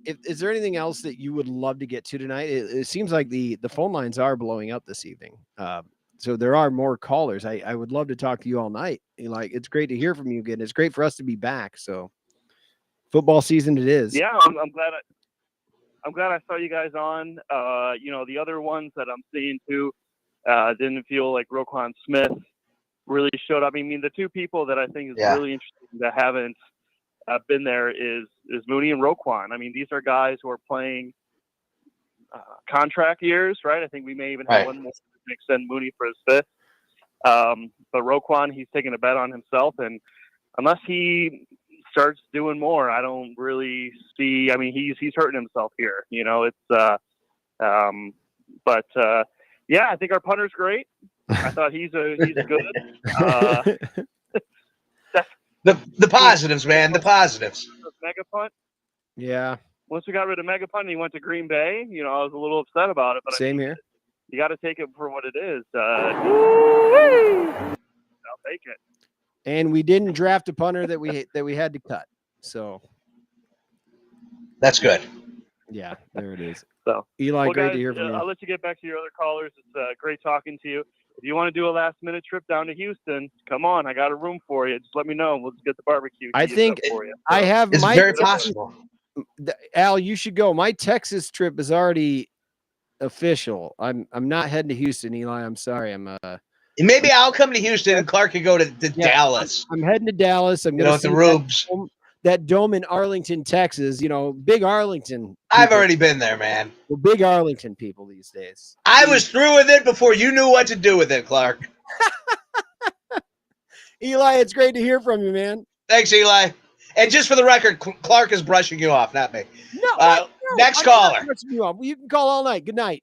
is there anything else that you would love to get to tonight? It seems like the phone lines are blowing up this evening. So there are more callers. I would love to talk to you all night. Eli, it's great to hear from you again. It's great for us to be back. So football season it is. Yeah, I'm glad I saw you guys on. The other ones that I'm seeing too didn't feel like Roquan Smith really showed up. I mean, the 2 people that I think is really interesting that haven't been there is Mooney and Roquan. I mean, these are guys who are playing contract years, right? I think we may even have one more to extend Mooney for his 5th. But Roquan, he's taking a bet on himself, and unless he starts doing more, I don't really see. I mean, he's hurting himself here. You know, it's but yeah, I think our punter's great. I thought he's good. The positives, man. The positives. Mega punt. Yeah. Once we got rid of Mega punt and he went to Green Bay, you know, I was a little upset about it. But Same here. You got to take it for what it is. I'll take it. And we didn't draft a punter that we had to cut. So that's good. Yeah, there it is. So Eli, well, great guys, to hear from you. I'll let you get back to your other callers. It's great talking to you. If you want to do a last-minute trip down to Houston, come on. I got a room for you. Just let me know. We'll just get the barbecue. I think for you. I have it's my very possible. Al, you should go. My Texas trip is already official. I'm not heading to Houston, Eli. I'm sorry. Maybe I'll come to Houston and Clark can go to Dallas. I'm heading to Dallas. I'm going to see the Rubes. That dome in Arlington, Texas. You know, big Arlington. People. I've already been there, man. We're big Arlington people these days. I was through with it before you knew what to do with it, Clark. Eli, it's great to hear from you, man. Thanks, Eli. And just for the record, Clark is brushing you off, not me. No. Next caller. You can call all night. Good night.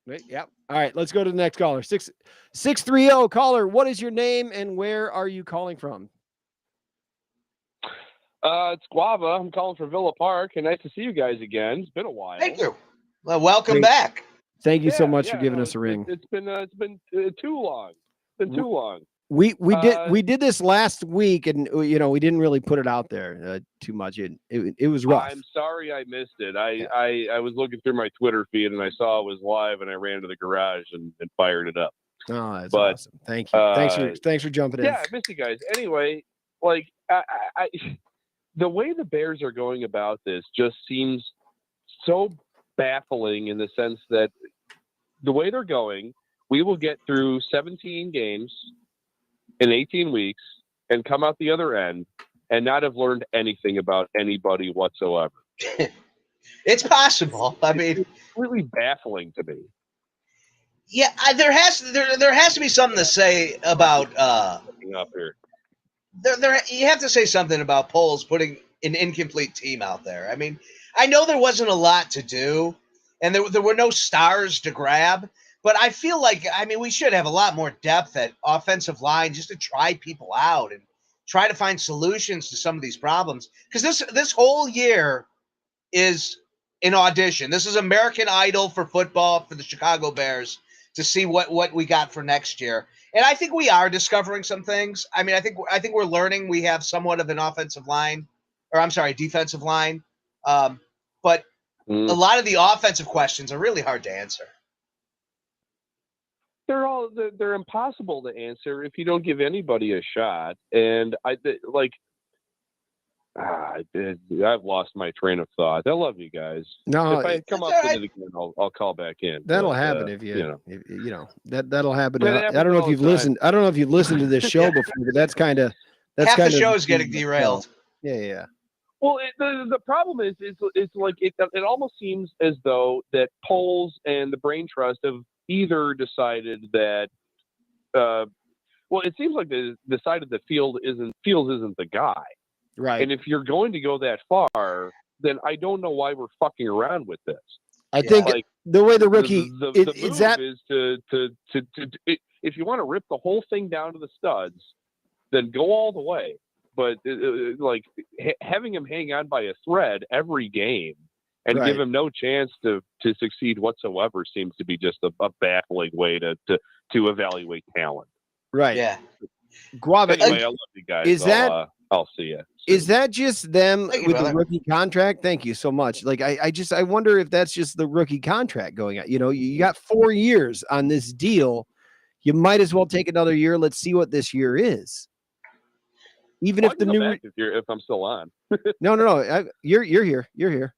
Yep. All right, let's go to the next caller. 630 caller. What is your name and where are you calling from? It's Guava. I'm calling from Villa Park, and nice to see you guys again. It's been a while. Thank you. Well, welcome back. Thank you so much for giving us a ring. It's been too long. It's been too long. We did this last week, and we didn't really put it out there too much. It was rough. I'm sorry I missed it. I was looking through my Twitter feed and I saw it was live, and I ran to the garage and fired it up. Oh, that's awesome! Thank you. Thanks for jumping in. Yeah, I missed you guys. Anyway, like I the way the Bears are going about this just seems so baffling in the sense that the way they're going, we will get through 17 games in 18 weeks and come out the other end and not have learned anything about anybody whatsoever. It's possible. I mean, it's really baffling to me. Yeah, there has to be something to say about up here. You have to say something about Poles putting an incomplete team out there. I mean, I know there wasn't a lot to do, and there were no stars to grab, but I feel like, we should have a lot more depth at offensive line just to try people out and try to find solutions to some of these problems. Because this whole year is an audition. This is American Idol for football for the Chicago Bears to see what we got for next year. And I think we are discovering some things. I think we're learning we have somewhat of an defensive line. But a lot of the offensive questions are really hard to answer. They're impossible to answer if you don't give anybody a shot. And I've lost my train of thought. I love you guys. No, if I come up with it again, I'll call back in. That'll happen if that'll happen. I don't know if you've listened. I don't know if you've listened to this show before, but that's half the show's getting derailed. Yeah. Well, the problem is like it almost seems as though that Poles and the Brain Trust have either decided that, it seems like they decided that Fields isn't the guy. Right. And if you're going to go that far, then I don't know why we're fucking around with this. I think the way the rookie the move is to if you want to rip the whole thing down to the studs, then go all the way. But having him hang on by a thread every game and give him no chance to succeed whatsoever seems to be just a baffling way to evaluate talent. Right. Yeah. Guava, anyway, I love you guys. I'll see you. Is that just them with the rookie contract? Thank you so much. I wonder if that's just the rookie contract going out. You got 4 years on this deal. You might as well take another year. Let's see what this year is. Even if the new if I'm still on. No. You're here. You're here.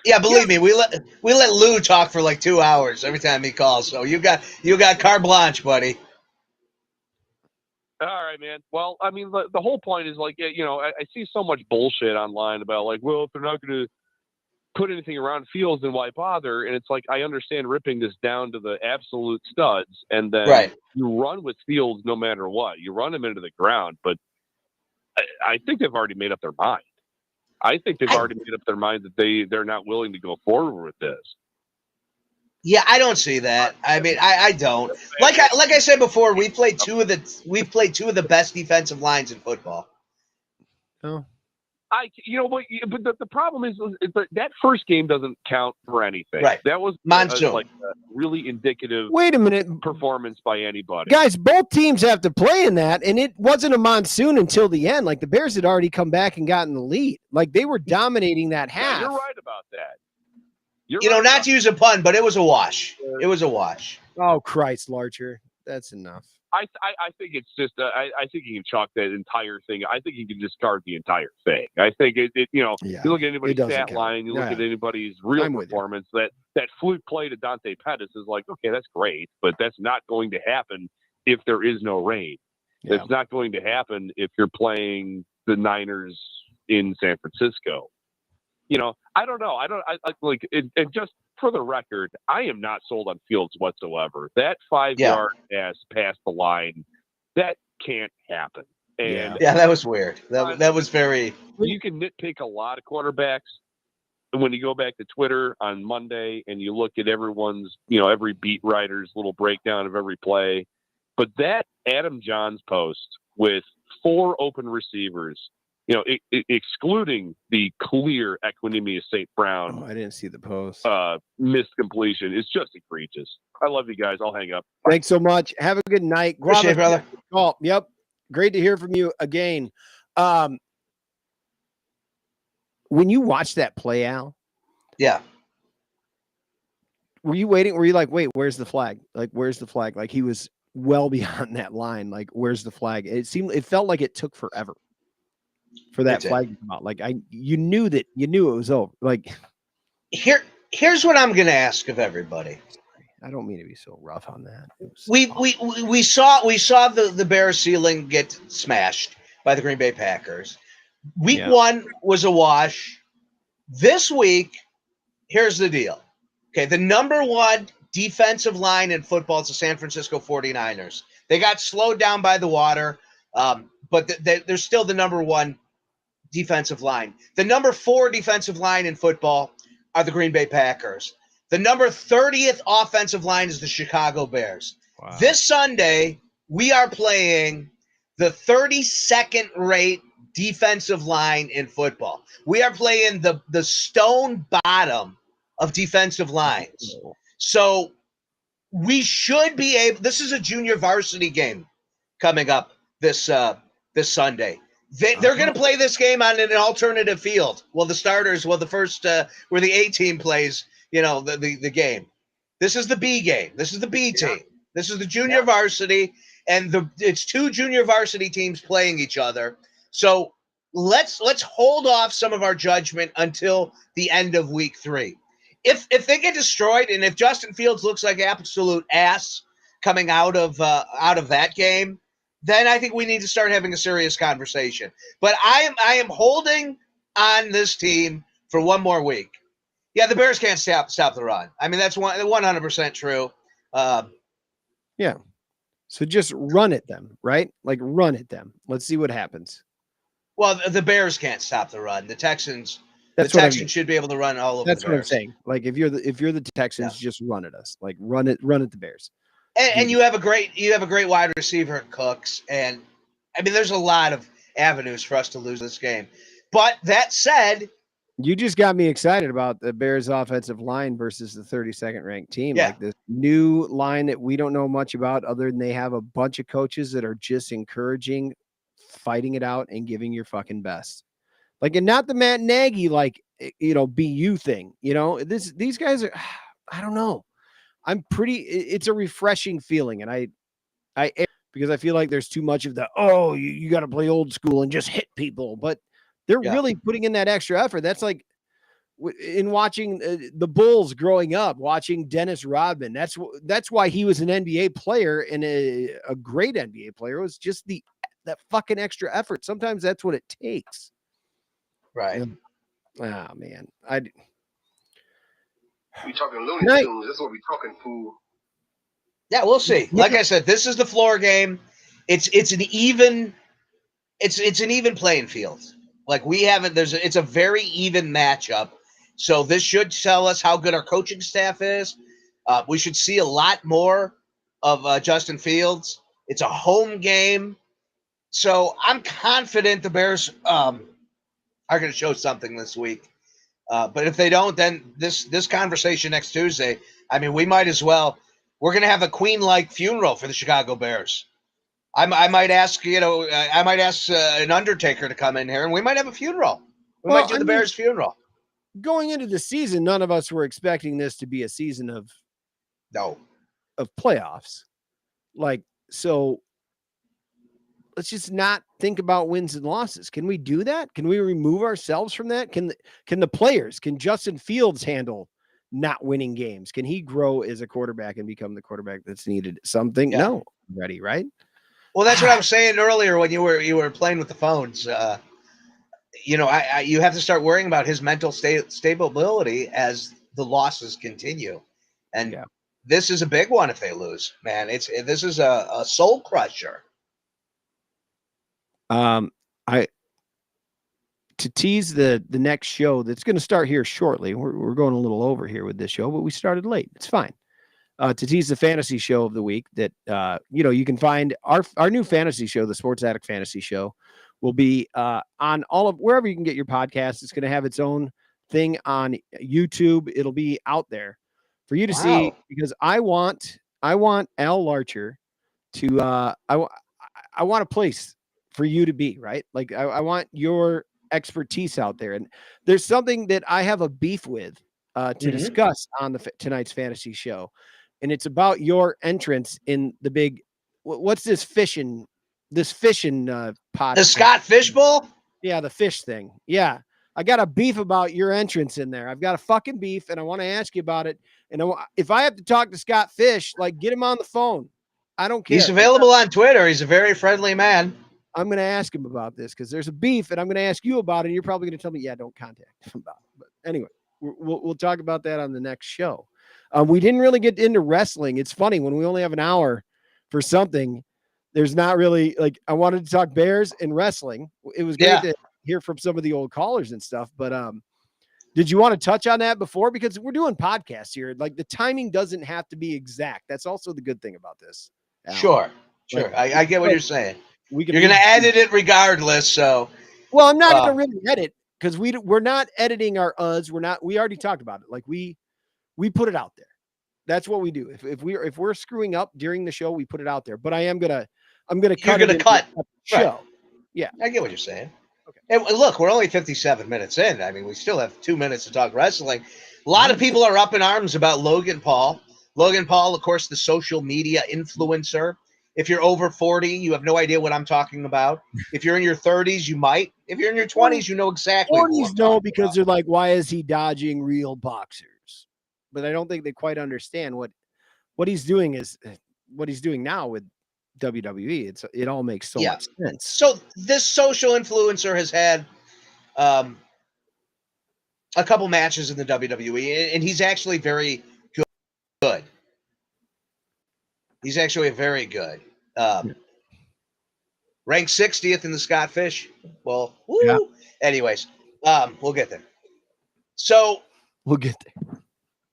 Yeah, believe me, we let Lou talk for like 2 hours every time he calls. So you got carte blanche, buddy. All right, man. Well, the whole point is I see so much bullshit online about if they're not going to, put anything around Fields, then why bother? And it's like, I understand ripping this down to the absolute studs, and then you run with Fields no matter what. You run him into the ground, but I think they've already made up their mind. I think they've already made up their mind that they're not willing to go forward with this. Yeah, I don't see that. I mean, I don't. Like I said before, we played two of the best defensive lines in football. Oh. But the problem is that first game doesn't count for anything. Right. That was monsoon. A really indicative. Wait a minute, performance by anybody. Guys, both teams have to play in that, and it wasn't a monsoon until the end. Like the Bears had already come back and gotten the lead. Like they were dominating that half. Yeah, you're right about that. Not to use a pun, but it was a wash. It was a wash. Oh Christ, Larcher, that's enough. I think it's just I think you can chalk that entire thing. I think you can discard the entire thing. I think you look at anybody's stat line, you look at anybody's real performance. That fluke play to Dante Pettis is like, okay, that's great, but that's not going to happen if there is no rain. Yeah. It's not going to happen if you're playing the Niners in San Francisco. I don't know. And just for the record, I am not sold on Fields whatsoever. That 5-yard pass past the line, that can't happen. And that was weird. That was very. You can nitpick a lot of quarterbacks. And when you go back to Twitter on Monday and you look at everyone's, every beat writer's little breakdown of every play, but that Adam Johns post with 4 open receivers, excluding the clear Equinemius St. Brown. Oh, I didn't see the post. Missed completion. It's just egregious. I love you guys. I'll hang up. Bye. Thanks so much. Have a good night. Appreciate it, brother. Oh, yep. Great to hear from you again. When you watched that play, Al? Yeah. Were you waiting? Were you like, wait, where's the flag? Like, where's the flag? Like he was well beyond that line. Like, where's the flag? It felt like it took forever for that flag to come out. Like you knew it was over. Like here's what I'm gonna ask of everybody. I don't mean to be so rough on that. We saw the Bears ceiling get smashed by the Green Bay Packers. Week 1 was a wash. This week, here's the deal. Okay, the number 1 defensive line in football is the San Francisco 49ers. They got slowed down by the water, but they're still the number 1 defensive line. The number 4 defensive line in football are the Green Bay Packers. The number 30th offensive line is the Chicago Bears. Wow. This Sunday, we are playing the 32nd rate defensive line in football. We are playing the stone bottom of defensive lines. So we should be able. This is a junior varsity game coming up this Sunday. They're going to play this game on an alternative field. Well, the starters, the first where the A team plays, the game. This is the B game. This is the B team. This is the junior varsity, and it's 2 junior varsity teams playing each other. So let's hold off some of our judgment until the end of week 3. If they get destroyed, and if Justin Fields looks like absolute ass coming out of that game, then I think we need to start having a serious conversation. But I am holding on this team for one more week. Yeah, the Bears can't stop the run. I mean, that's 100% true. Yeah. So just run at them, right? Like run at them. Let's see what happens. Well, the Bears can't stop the run. The Texans should be able to run all over. That's the Bears. What I'm saying. Like if you're the Texans, just run at us. Like run at the Bears. And you have a great wide receiver at Cooks, and I mean there's a lot of avenues for us to lose this game. But that said, you just got me excited about the Bears offensive line versus the 32nd ranked team. Yeah. Like this new line that we don't know much about other than they have a bunch of coaches that are just encouraging, fighting it out and giving your fucking best. Like, and not the Matt Nagy, BU thing, these guys are, I don't know. It's a refreshing feeling. And I because I feel like there's too much of you got to play old school and just hit people, but they're really putting in that extra effort. That's like in watching the Bulls growing up, watching Dennis Rodman. That's why he was an NBA player and a great NBA player. It was just that fucking extra effort. Sometimes that's what it takes. Right. Oh man. We talking Looney Tunes. This is what we talking, fool. Yeah, we'll see. Like I said, this is the floor game. It's an even playing field. Like it's a very even matchup. So this should tell us how good our coaching staff is. We should see a lot more of Justin Fields. It's a home game. So I'm confident the Bears are going to show something this week. But if they don't, then this conversation next Tuesday, I mean, we might as well. We're going to have a queen-like funeral for the Chicago Bears. I might ask, an undertaker to come in here, and we might have a funeral. We might do the Bears funeral. Going into the season, none of us were expecting this to be a season of playoffs. So let's just not think about wins and losses. Can we do that? Can we remove ourselves from that? Can the players, can Justin Fields handle not winning games? Can he grow as a quarterback and become the quarterback that's needed? Something? Yeah. No, ready, right? Well, that's what I was saying earlier when you were playing with the phones. You have to start worrying about his mental stability as the losses continue, and this is a big one if they lose. Man, this is a soul crusher. To tease the next show that's going to start here shortly. We're going a little over here with this show, but we started late. It's fine. To tease the fantasy show of the week that, you can find our new fantasy show, the Sports Addict Fantasy Show, will be on all of wherever you can get your podcasts. It's going to have its own thing on YouTube. It'll be out there for you to see, because I want Al Larcher to, I want a place for you to be, right? Like I want your expertise out there. And there's something that I have a beef with to discuss on tonight's fantasy show. And it's about your entrance in the big, what's this fishing pot? The Scott Fish Bowl? Yeah, the fish thing. Yeah. I got a beef about your entrance in there. I've got a fucking beef, and I want to ask you about it. And if I have to talk to Scott Fish, get him on the phone. I don't care. He's available on Twitter. He's a very friendly man. I'm going to ask him about this because there's a beef, and I'm going to ask you about it. And you're probably going to tell me, yeah, don't contact him about it. But anyway, we'll talk about that on the next show. We didn't really get into wrestling. It's funny when we only have an hour for something. There's not really I wanted to talk Bears and wrestling. It was great to hear from some of the old callers and stuff. But did you want to touch on that before? Because we're doing podcasts here. The timing doesn't have to be exact. That's also the good thing about this. Alan. Sure. I get what you're saying. You're going to edit it regardless. So, well, I'm not going to really edit because we're not editing our us. We already talked about it. We put it out there. That's what we do. If we're screwing up during the show, we put it out there. But I'm gonna cut. You're gonna cut the show. Right. Yeah, I get what you're saying. Okay. And look, we're only 57 minutes in. I mean, we still have 2 minutes to talk wrestling. A lot of people are up in arms about Logan Paul. Logan Paul, of course, the social media influencer. If you're over 40, you have no idea what I'm talking about. If you're in your 30s, you might. If you're in your 20s, you know exactly. 40s know because they're like, why is he dodging real boxers? But I don't think they quite understand what he's doing is what he's doing now with WWE. It all makes so much sense. So this social influencer has had a couple matches in the WWE, and he's actually very good. He's actually very good. Ranked 60th in the Scott Fish. Well, anyways, we'll get there. So we'll get there.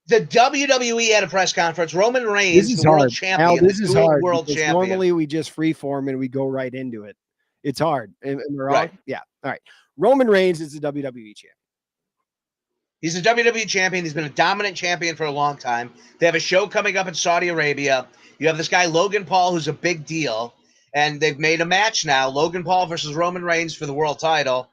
The WWE had a press conference. Roman Reigns, the world champion. Al, this is hard. World champion. Normally we just freeform and we go right into it. It's hard. And we're all, yeah. All right. Roman Reigns is the WWE champion. He's a WWE champion. He's been a dominant champion for a long time. They have a show coming up in Saudi Arabia. You have this guy, Logan Paul, who's a big deal. And they've made a match now, Logan Paul versus Roman Reigns for the world title.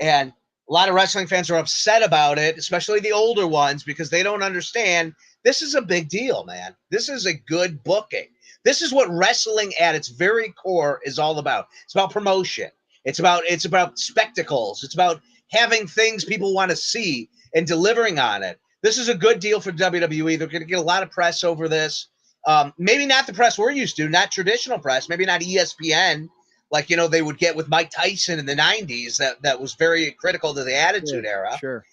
And a lot of wrestling fans are upset about it, especially the older ones, because they don't understand this is a big deal, man. This is a good booking. This is what wrestling at its very core is all about. It's about promotion. It's about spectacles. It's about having things people want to see and delivering on it. This is a good deal for WWE. They're going to get a lot of press over this. Maybe not the press we're used to, not traditional press, maybe not ESPN, they would get with Mike Tyson in the 90s that was very critical to the Attitude Era. Sure.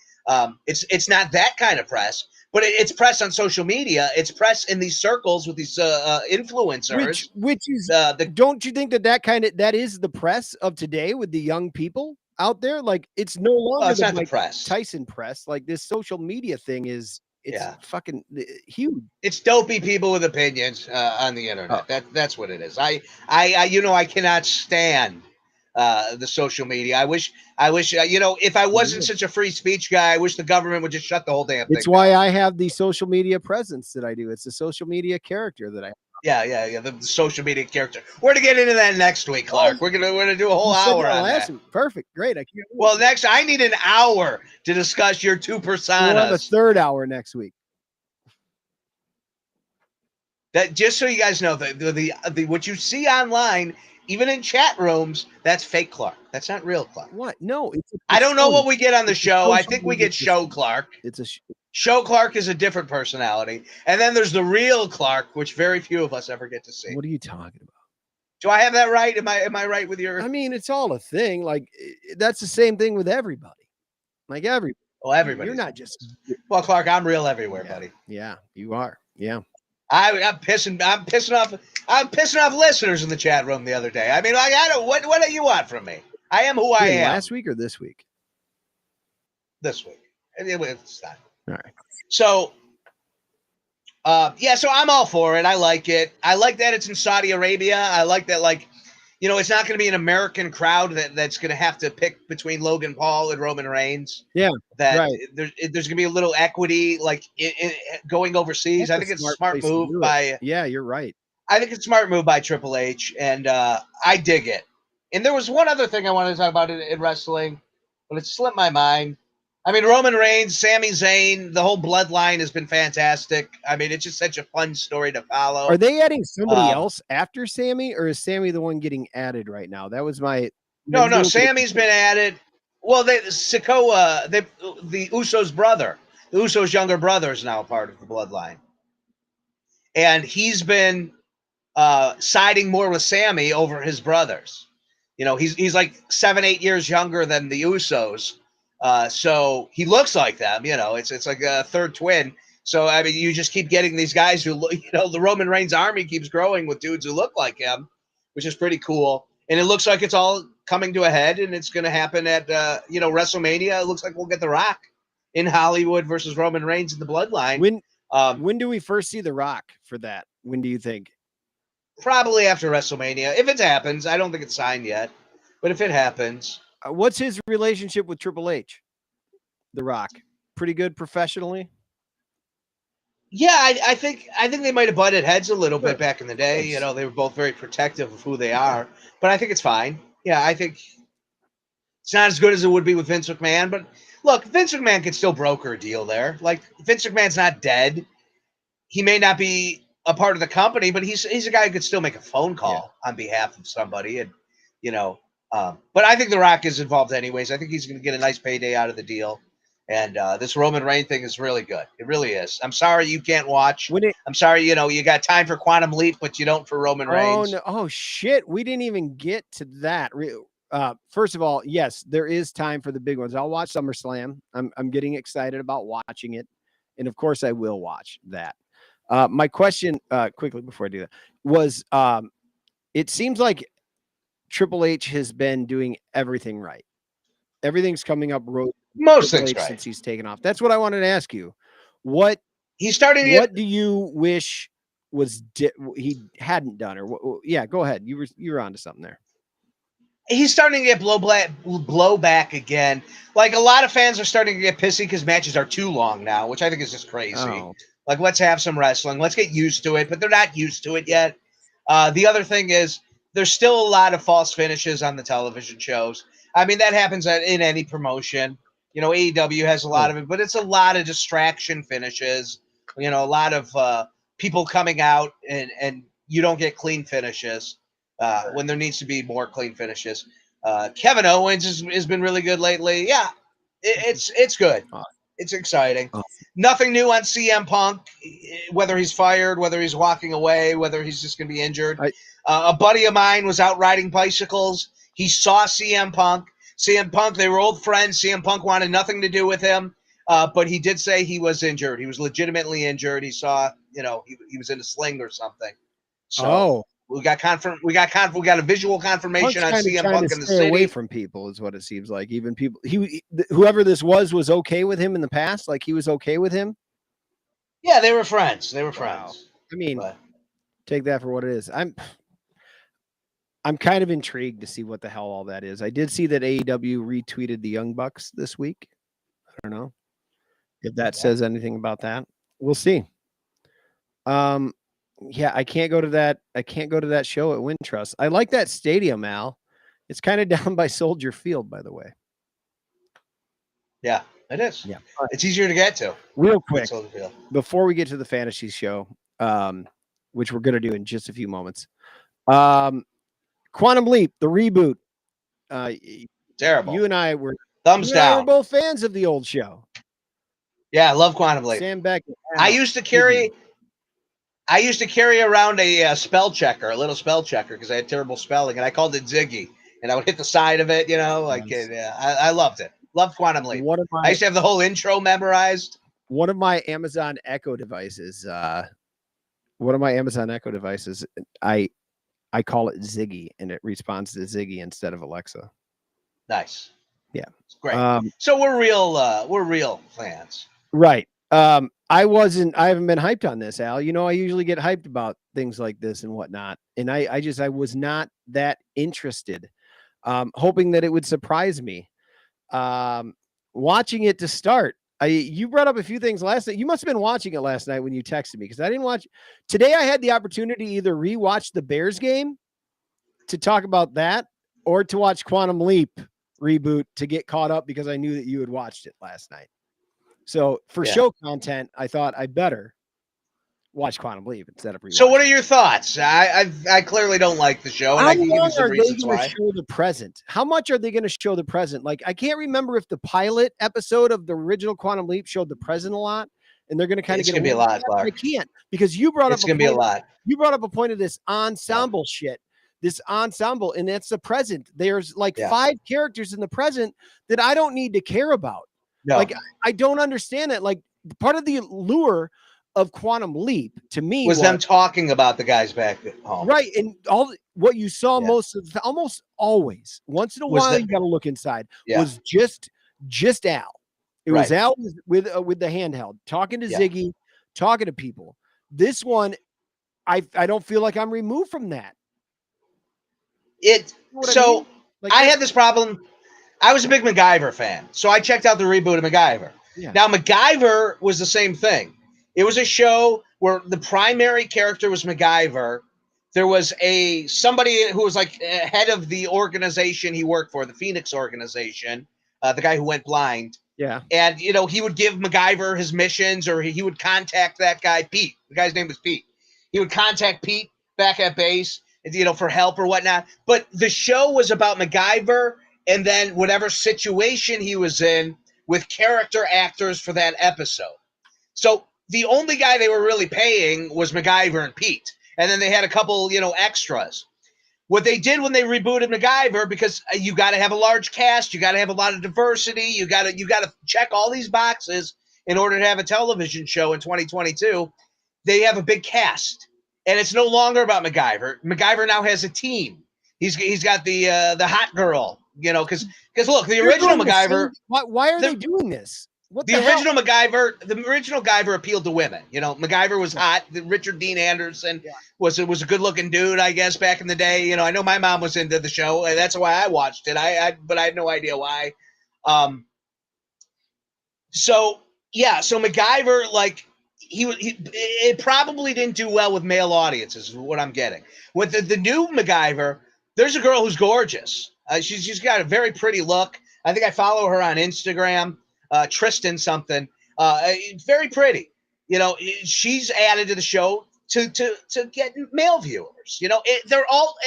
It's not that kind of press, but it's press on social media. It's press in these circles with these influencers. Which is don't you think that is the press of today with the young people out there? Like it's no longer it's not the the press. Tyson press. Like this social media thing is fucking huge. It's dopey people with opinions on the internet. That's what it is. I cannot stand the social media. I wish, if I wasn't such a free speech guy, I wish the government would just shut the whole damn thing. It's why I have the social media presence that I do. It's the social media character that I have. Yeah. The social media character. We're gonna get into that next week, Clark. We're gonna do a whole hour on that. Perfect, great. I can't. Well, I need an hour to discuss your two personas. We'll have a third hour next week. That just so you guys know, the what you see online, even in chat rooms, that's fake Clark. That's not real Clark. What? No, I don't know what we get on the show. I think we get show Clark. It's a show Clark is a different personality, and then there's the real Clark, which very few of us ever get to see. What are you talking about? Do I have that right? Am I right with your? I mean, it's all a thing. Like that's the same thing with everybody. Like everybody. Well, everybody. You're not just. Well, Clark, I'm real everywhere, buddy. Yeah, you are. Yeah. I'm pissing off listeners in the chat room the other day. I mean, like, I don't. What do you want from me? I am who I am. Last week or this week? This week. It's not. All right. So, so I'm all for it. I like it. I like that it's in Saudi Arabia. I like that, like, it's not going to be an American crowd that's going to have to pick between Logan Paul and Roman Reigns. Yeah. That right. there's going to be a little equity, like, in going overseas. I think it's a smart move by. Yeah, you're right. I think it's a smart move by Triple H, and I dig it. And there was one other thing I wanted to talk about in wrestling, but it slipped my mind. I mean, Roman Reigns, Sami Zayn, the whole bloodline has been fantastic. I mean, it's just such a fun story to follow. Are they adding somebody else after Sami, or is Sami the one getting added right now? That was my. No, Sami's been added. Well, Sikoa, the Usos' brother, the Usos' younger brother is now a part of the bloodline. And he's been siding more with Sami over his brothers. He's like 7-8 years younger than the Usos. So he looks like them, it's like a third twin. So, I mean, you just keep getting these guys who, the Roman Reigns army keeps growing with dudes who look like him, which is pretty cool. And it looks like it's all coming to a head, and it's going to happen at, WrestleMania. It looks like we'll get The Rock in Hollywood versus Roman Reigns in the bloodline. When do we first see The Rock for that? When do you think? Probably after WrestleMania. If it happens, I don't think it's signed yet, but if it happens. What's his relationship with Triple H? The Rock, pretty good professionally. Yeah, I think they might have butted heads a little bit back in the day. They were both very protective of who they are, but I think it's fine. Yeah, I think it's not as good as it would be with Vince McMahon, but look, Vince McMahon can still broker a deal there. Like, Vince McMahon's not dead. He may not be a part of the company, but he's a guy who could still make a phone call on behalf of somebody, and but I think The Rock is involved anyways. I think he's going to get a nice payday out of the deal. And this Roman Reigns thing is really good. It really is. I'm sorry you can't watch. I'm sorry, you got time for Quantum Leap, but you don't for Roman Reigns. No. Oh, shit. We didn't even get to that. First of all, yes, there is time for the big ones. I'll watch SummerSlam. I'm getting excited about watching it. And, of course, I will watch that. My question, quickly before I do that, was it seems like Triple H has been doing everything right. Everything's coming up road. Most things right since he's taken off. That's what I wanted to ask you. What he's starting. What do you wish he hadn't done? Or what? Yeah, go ahead. You were onto something there. He's starting to get blowback again. Like, a lot of fans are starting to get pissy because matches are too long now, which I think is just crazy. Oh. Like, let's have some wrestling. Let's get used to it, but they're not used to it yet. The other thing is there's still a lot of false finishes on the television shows. I mean, that happens in any promotion. AEW has a lot of it, but it's a lot of distraction finishes. A lot of people coming out and you don't get clean finishes when there needs to be more clean finishes. Kevin Owens has been really good lately. Yeah, it's good. It's exciting. Nothing new on CM Punk, whether he's fired, whether he's walking away, whether he's just going to be injured. A buddy of mine was out riding bicycles. He saw CM Punk. CM Punk, they were old friends. CM Punk wanted nothing to do with him. But he did say he was injured. He was legitimately injured. He saw, he was in a sling or something. So we got a visual confirmation on CM Punk in the city. Away from people is what it seems like. Even people, whoever this was okay with him in the past. Like he was okay with him. Yeah, they were friends. Friends. I mean, take that for what it is. I'm kind of intrigued to see what the hell all that is. I did see that AEW retweeted the Young Bucks this week. I don't know if that says anything about that. We'll see. Yeah, I can't go to that. I can't go to that show at Wintrust. I like that stadium, Al. It's kind of down by Soldier Field, by the way. Yeah, it is. Yeah, it's easier to get to. Real quick, before we get to the fantasy show, which we're going to do in just a few moments. Quantum Leap, the reboot. Terrible. You and I were thumbs down. We're both fans of the old show. Yeah, I love Quantum Leap. Sam Beckett. I used to carry around a spell checker, a little spell checker, because I had terrible spelling, and I called it Ziggy, and I would hit the side of it, I loved it. Loved Quantum Leap. I used to have the whole intro memorized. One of my Amazon Echo devices, I call it Ziggy, and it responds to Ziggy instead of Alexa. Nice. Yeah. It's great. So we're real fans. Right. I haven't been hyped on this, Al. I usually get hyped about things like this and whatnot. And I was not that interested, hoping that it would surprise me. Watching it to start, you brought up a few things last night. You must've been watching it last night when you texted me, because I didn't watch today. I had the opportunity to either rewatch the Bears game to talk about that, or to watch Quantum Leap reboot to get caught up, because I knew that you had watched it last night. So for show content, I thought I better watch Quantum Leap instead of rewatch. So what are your thoughts? I clearly don't like the show, and I can give you some reasons why. Show the present? How much are they going to show the present? Like, I can't remember if the pilot episode of the original Quantum Leap showed the present a lot, and they're going to kind of get. It's going to be a lot, Clark. I can't, because you brought up. It's going to be a lot. You brought up a point of this ensemble shit. This ensemble, and that's the present. There's like 5 characters in the present that I don't need to care about. No. Like, I don't understand it. Like, part of the allure of Quantum Leap to me was them talking about the guys back at home, right? And what you saw almost always, once in a while, you got to look inside. Was just Al. It was Al with the handheld, talking to Ziggy, talking to people. This one, I don't feel like I'm removed from that. I had this problem. I was a big MacGyver fan, so I checked out the reboot of MacGyver. Yeah. Now, MacGyver was the same thing. It was a show where the primary character was MacGyver. There was somebody who was like head of the organization he worked for, the Phoenix organization, the guy who went blind. Yeah. And, he would give MacGyver his missions, or he would contact that guy, Pete. The guy's name was Pete. He would contact Pete back at base, for help or whatnot. But the show was about MacGyver, and then whatever situation he was in with character actors for that episode. So the only guy they were really paying was MacGyver and Pete. And then they had a couple, extras. What they did when they rebooted MacGyver, because you got to have a large cast, you got to have a lot of diversity, you got to check all these boxes in order to have a television show in 2022. They have a big cast, and it's no longer about MacGyver. MacGyver now has a team. He's got the hot girl, because look, the original MacGyver. Why are they doing this? The original MacGyver appealed to women. MacGyver was hot. Richard Dean Anderson was a good looking dude, I guess, back in the day. I know my mom was into the show, and that's why I watched it. But I had no idea why. So MacGyver, like, it probably didn't do well with male audiences, is what I'm getting. With the new MacGyver, there's a girl who's gorgeous. She's got a very pretty look. I think I follow her on Instagram. Tristan something, very pretty. She's added to the show to get male viewers.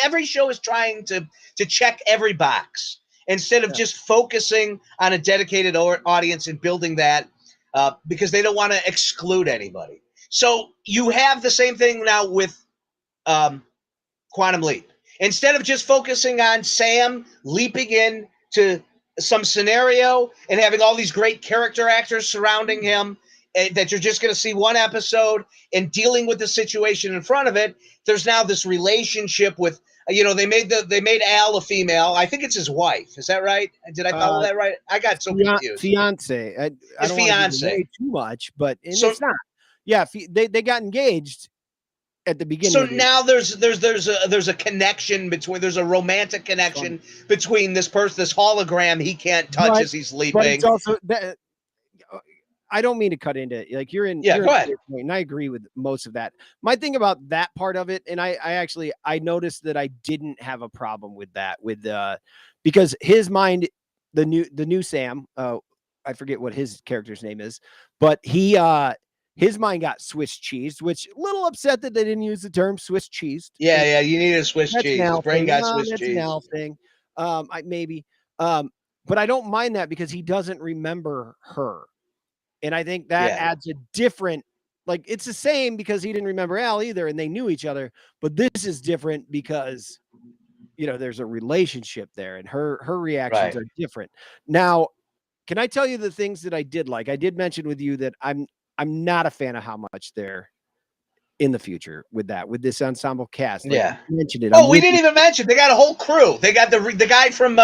Every show is trying to check every box instead of just focusing on a dedicated audience and building that, because they don't want to exclude anybody. So you have the same thing now with Quantum Leap. Instead of just focusing on Sam leaping in to some scenario and having all these great character actors surrounding him that you're just going to see one episode and dealing with the situation in front of it. There's now this relationship with, they made Al a female. I think it's his wife. Is that right? Did I follow that right? I got so confused. Fiance. I His don't fiance. want to say too much, but it's not. Yeah, they got engaged at the beginning. So now there's a connection between, there's a romantic connection between this person, this hologram he can't touch as he's leaping. But it's also that, I don't mean to cut into it. Like, you're in. Yeah, go ahead. And I agree with most of that. My thing about that part of it, and I noticed that I didn't have a problem with that, because his mind, the new Sam, I forget what his character's name is, but his mind got Swiss cheesed, which a little upset that they didn't use the term Swiss cheesed. Yeah, you need a Swiss cheese. His brain got Swiss cheese. That's an Al thing. Maybe. But I don't mind that because he doesn't remember her. And I think that adds a different, like, it's the same because he didn't remember Al either and they knew each other. But this is different because, there's a relationship there and her reactions are different. Now, can I tell you the things that I did like? I did mention with you that I'm not a fan of how much they're in the future with this ensemble cast. Like, yeah. Mentioned it. Oh, we didn't even mention, they got a whole crew. They got the guy from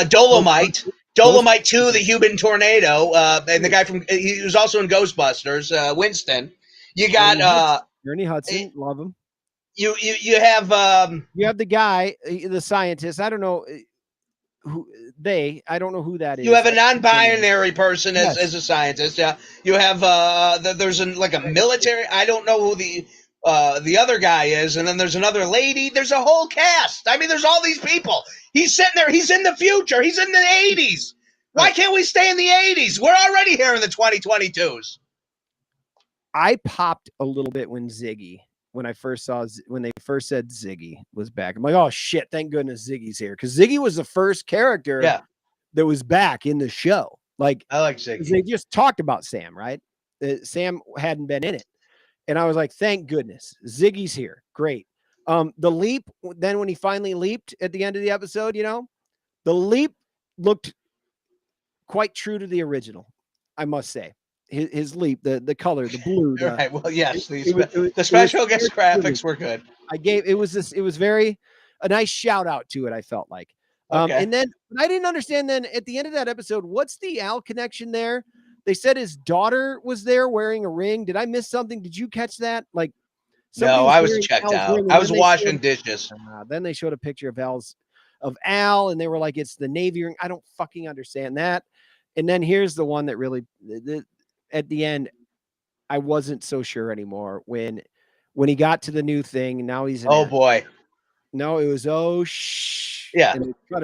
Dolomite. Dolomite 2, the human tornado, and the guy he was also in Ghostbusters, Winston. You got Ernie Hudson, love him. You have the guy, the scientist. I don't know I don't know who that is. You have a non-binary person as a scientist. Yeah. You have there's a military. I don't know who the other guy is, and then there's another lady. There's a whole cast. I mean, there's all these people. He's sitting there. He's in the future. He's in the 80s. Why can't we stay in the 80s? We're already here in the 2022s. I popped a little bit when they first said Ziggy was back. I'm like, oh shit, thank goodness Ziggy's here, because Ziggy was the first character that was back in the show. Like, I like Ziggy. They just talked about Sam, right? Sam hadn't been in it, and I was like, thank goodness Ziggy's here. Great. The leap, then when he finally leaped at the end of the episode, the leap looked quite true to the original, I must say. His leap, the color, the blue. Right. Well, yes, the special guest graphics were good. It was very a nice shout out to it, I felt like. And then I didn't understand then at the end of that episode, what's the Al connection there? They said his daughter was there wearing a ring. Did I miss something? Did you catch that? Like, no, I was checked out. I was washing dishes. Then they showed a picture of Al, and they were like, it's the Navy ring. I don't fucking understand that. And then here's the one that really, at the end, I wasn't so sure anymore when he got to the new thing. Now he's boy. No, it was shh. Yeah.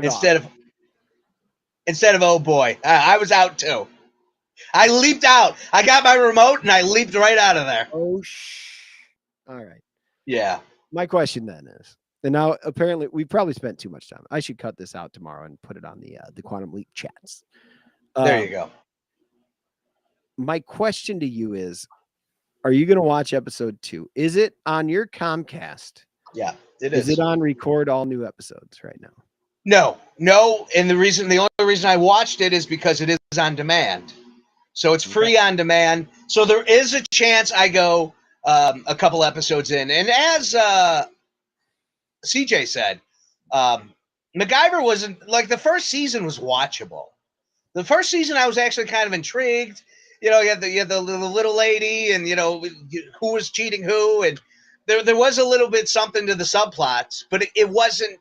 Instead of oh boy, I was out too. I leaped out. I got my remote and I leaped right out of there. Oh shh. All right. Yeah. My question then is, and now apparently we probably spent too much time. I should cut this out tomorrow and put it on the Quantum Leap chats. There you go. My question to you is, are you going to watch episode 2? Is it on your Comcast? Yeah, it is. Is it on record all new episodes right now? No. And the only reason I watched it is because it is on demand. So it's free on demand. So there is a chance I go a couple episodes in. And as CJ said, MacGyver wasn't, like, the first season was watchable. The first season I was actually kind of intrigued. You had the little lady and, who was cheating who. And there was a little bit something to the subplots, but it wasn't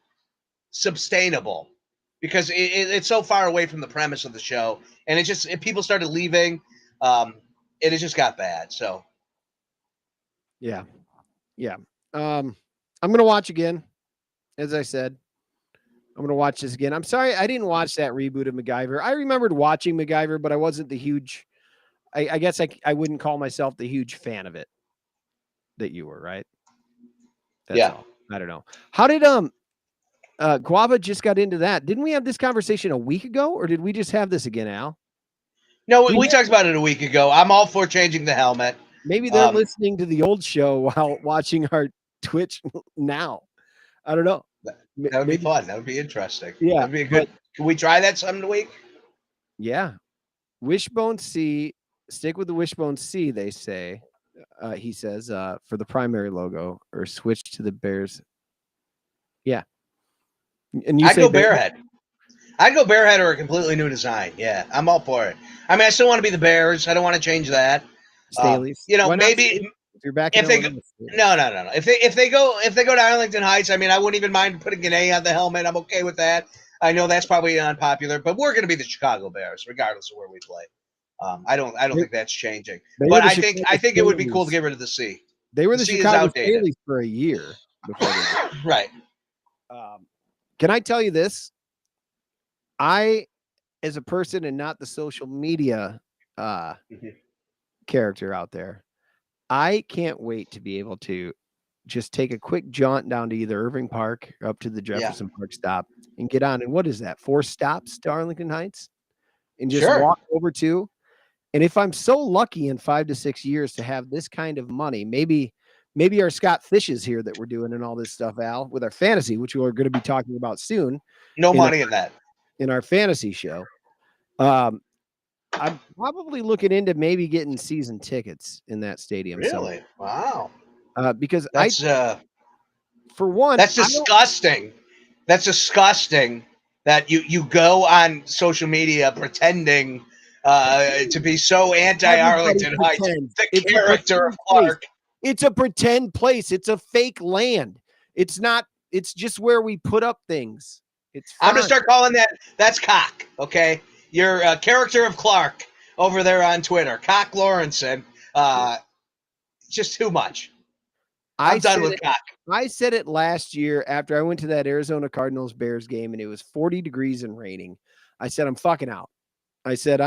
sustainable because it's so far away from the premise of the show. And people started leaving. And it just got bad. So. Yeah. I'm going to watch again. As I said, I'm going to watch this again. I'm sorry I didn't watch that reboot of MacGyver. I remembered watching MacGyver, but I wasn't the huge... I guess I wouldn't call myself the huge fan of it that you were, right? That's all. I don't know. How did Guava just got into that? Didn't we have this conversation a week ago, or did we just have this again, Al? No, we talked about it a week ago. I'm all for changing the helmet. Maybe they're listening to the old show while watching our Twitch now. I don't know. That would be fun. That would be interesting. Yeah, That'd be a good. Can we try that some week? Yeah. Wishbone C. Stick with the wishbone C, they say. He says, for the primary logo, or switch to the Bears. Yeah. And I'd go Bearhead. I'd go Bearhead or a completely new design. Yeah, I'm all for it. I mean, I still want to be the Bears. I don't want to change that. Staley's. Maybe if you're back. If they go, no. If they go to Arlington Heights, I mean, I wouldn't even mind putting an A on the helmet. I'm okay with that. I know that's probably unpopular, but we're going to be the Chicago Bears, regardless of where we play. I don't think that's changing. But I think it would be cool to get rid of the C. They were the Chicago Staleys for a year before right. Can I tell you this? I, as a person and not the social media character out there, I can't wait to be able to just take a quick jaunt down to either Irving Park or up to the Jefferson Park stop and get on. And what is that? 4 stops to Arlington Heights? And just walk over to. And if I'm so lucky in 5 to 6 years to have this kind of money, maybe our Scott Fishes here that we're doing and all this stuff, Al, with our fantasy, which we're going to be talking about soon. No money in that. In our fantasy show. I'm probably looking into maybe getting season tickets in that stadium. Really? Wow. Because that's for one, that's disgusting. That's disgusting that you go on social media pretending to be so anti-Arlington Heights. The character of Clark. It's a pretend place. It's a fake land. It's not. It's just where we put up things. I'm gonna start calling that's cock. Okay, your character of Clark over there on Twitter, Cock Lawrenson. Just too much. I'm done with cock. I said it last year after I went to that Arizona Cardinals Bears game and it was 40 degrees and raining. I said I'm fucking out. I said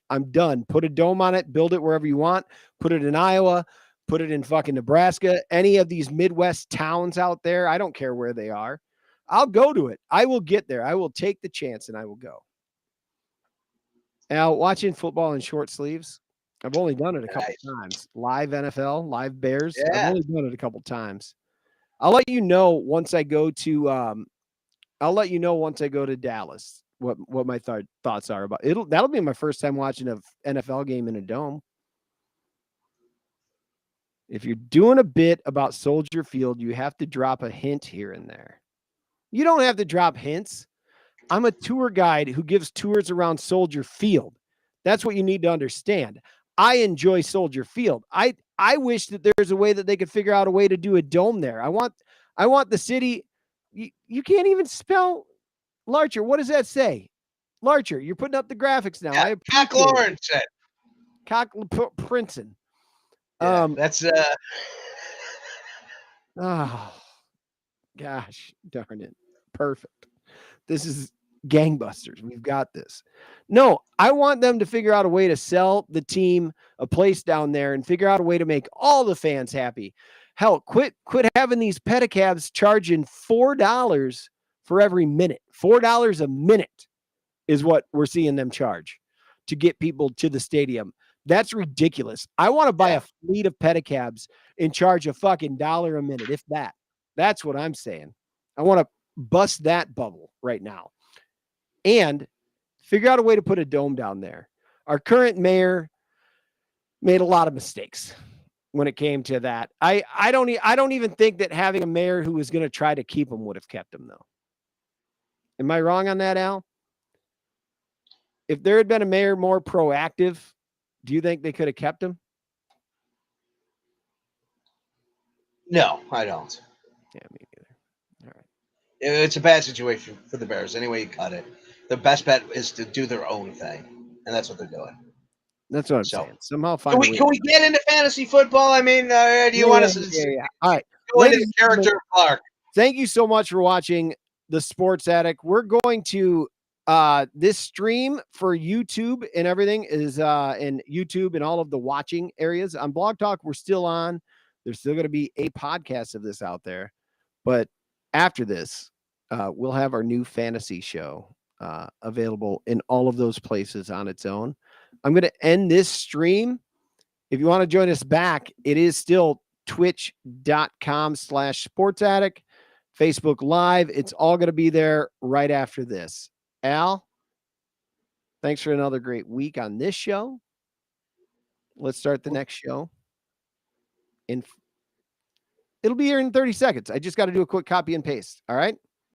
I'm done. Put a dome on it. Build it wherever you want. Put it in Iowa. Put it in fucking Nebraska. Any of these Midwest towns out there. I don't care where they are. I'll go to it. I will get there. I will take the chance and I will go. Now, watching football in short sleeves, I've only done it a couple times. Live NFL, live Bears. Yeah. I've only done it a couple times. I'll let you know once I go to Dallas what my thoughts are about it. That'll be my first time watching an NFL game in a dome. If you're doing a bit about Soldier Field, you have to drop a hint here and there. You don't have to drop hints. I'm a tour guide who gives tours around Soldier Field. That's what you need to understand. I enjoy Soldier Field. I wish that there's a way that they could figure out a way to do a dome there. I want the city. You can't even spell Larcher. What does that say? Larcher, you're putting up the graphics now. Yeah, Cock Lawrenson. Cock Princeton. That's oh gosh darn it. Perfect. This is gangbusters. We've got this. No, I want them to figure out a way to sell the team a place down there and figure out a way to make all the fans happy. Hell, quit having these pedicabs charging $4 for every minute. $4 a minute is what we're seeing them charge to get people to the stadium. That's ridiculous. I want to buy a fleet of pedicabs and charge a fucking $1 a minute, if that. That's what I'm saying. I want to bust that bubble right now and figure out a way to put a dome down there. Our current mayor made a lot of mistakes when it came to that. I don't even think that having a mayor who was going to try to keep him would have kept him, though. Am I wrong on that, Al? If there had been a mayor more proactive, do you think they could have kept him? No, I don't. Yeah, me neither. All right. It's a bad situation for the Bears. Any way you cut it, the best bet is to do their own thing, and that's what they're doing. That's what I'm saying. Somehow find can we get into fantasy football? I mean, do you want us to? Yeah. All right. Go into the character of Clark. Thank you so much for watching the Sports Attic. We're going to this stream for YouTube and everything is in YouTube and all of the watching areas. On Blog Talk, we're still on. There's still going to be a podcast of this out there. But after this, we'll have our new fantasy show available in all of those places on its own. I'm going to end this stream. If you want to join us back, it is still twitch.com/sportsaddict, Facebook Live. It's all going to be there right after this. Al, thanks for another great week on this show. Let's start the next show. It'll be here in 30 seconds. I just got to do a quick copy and paste. All right.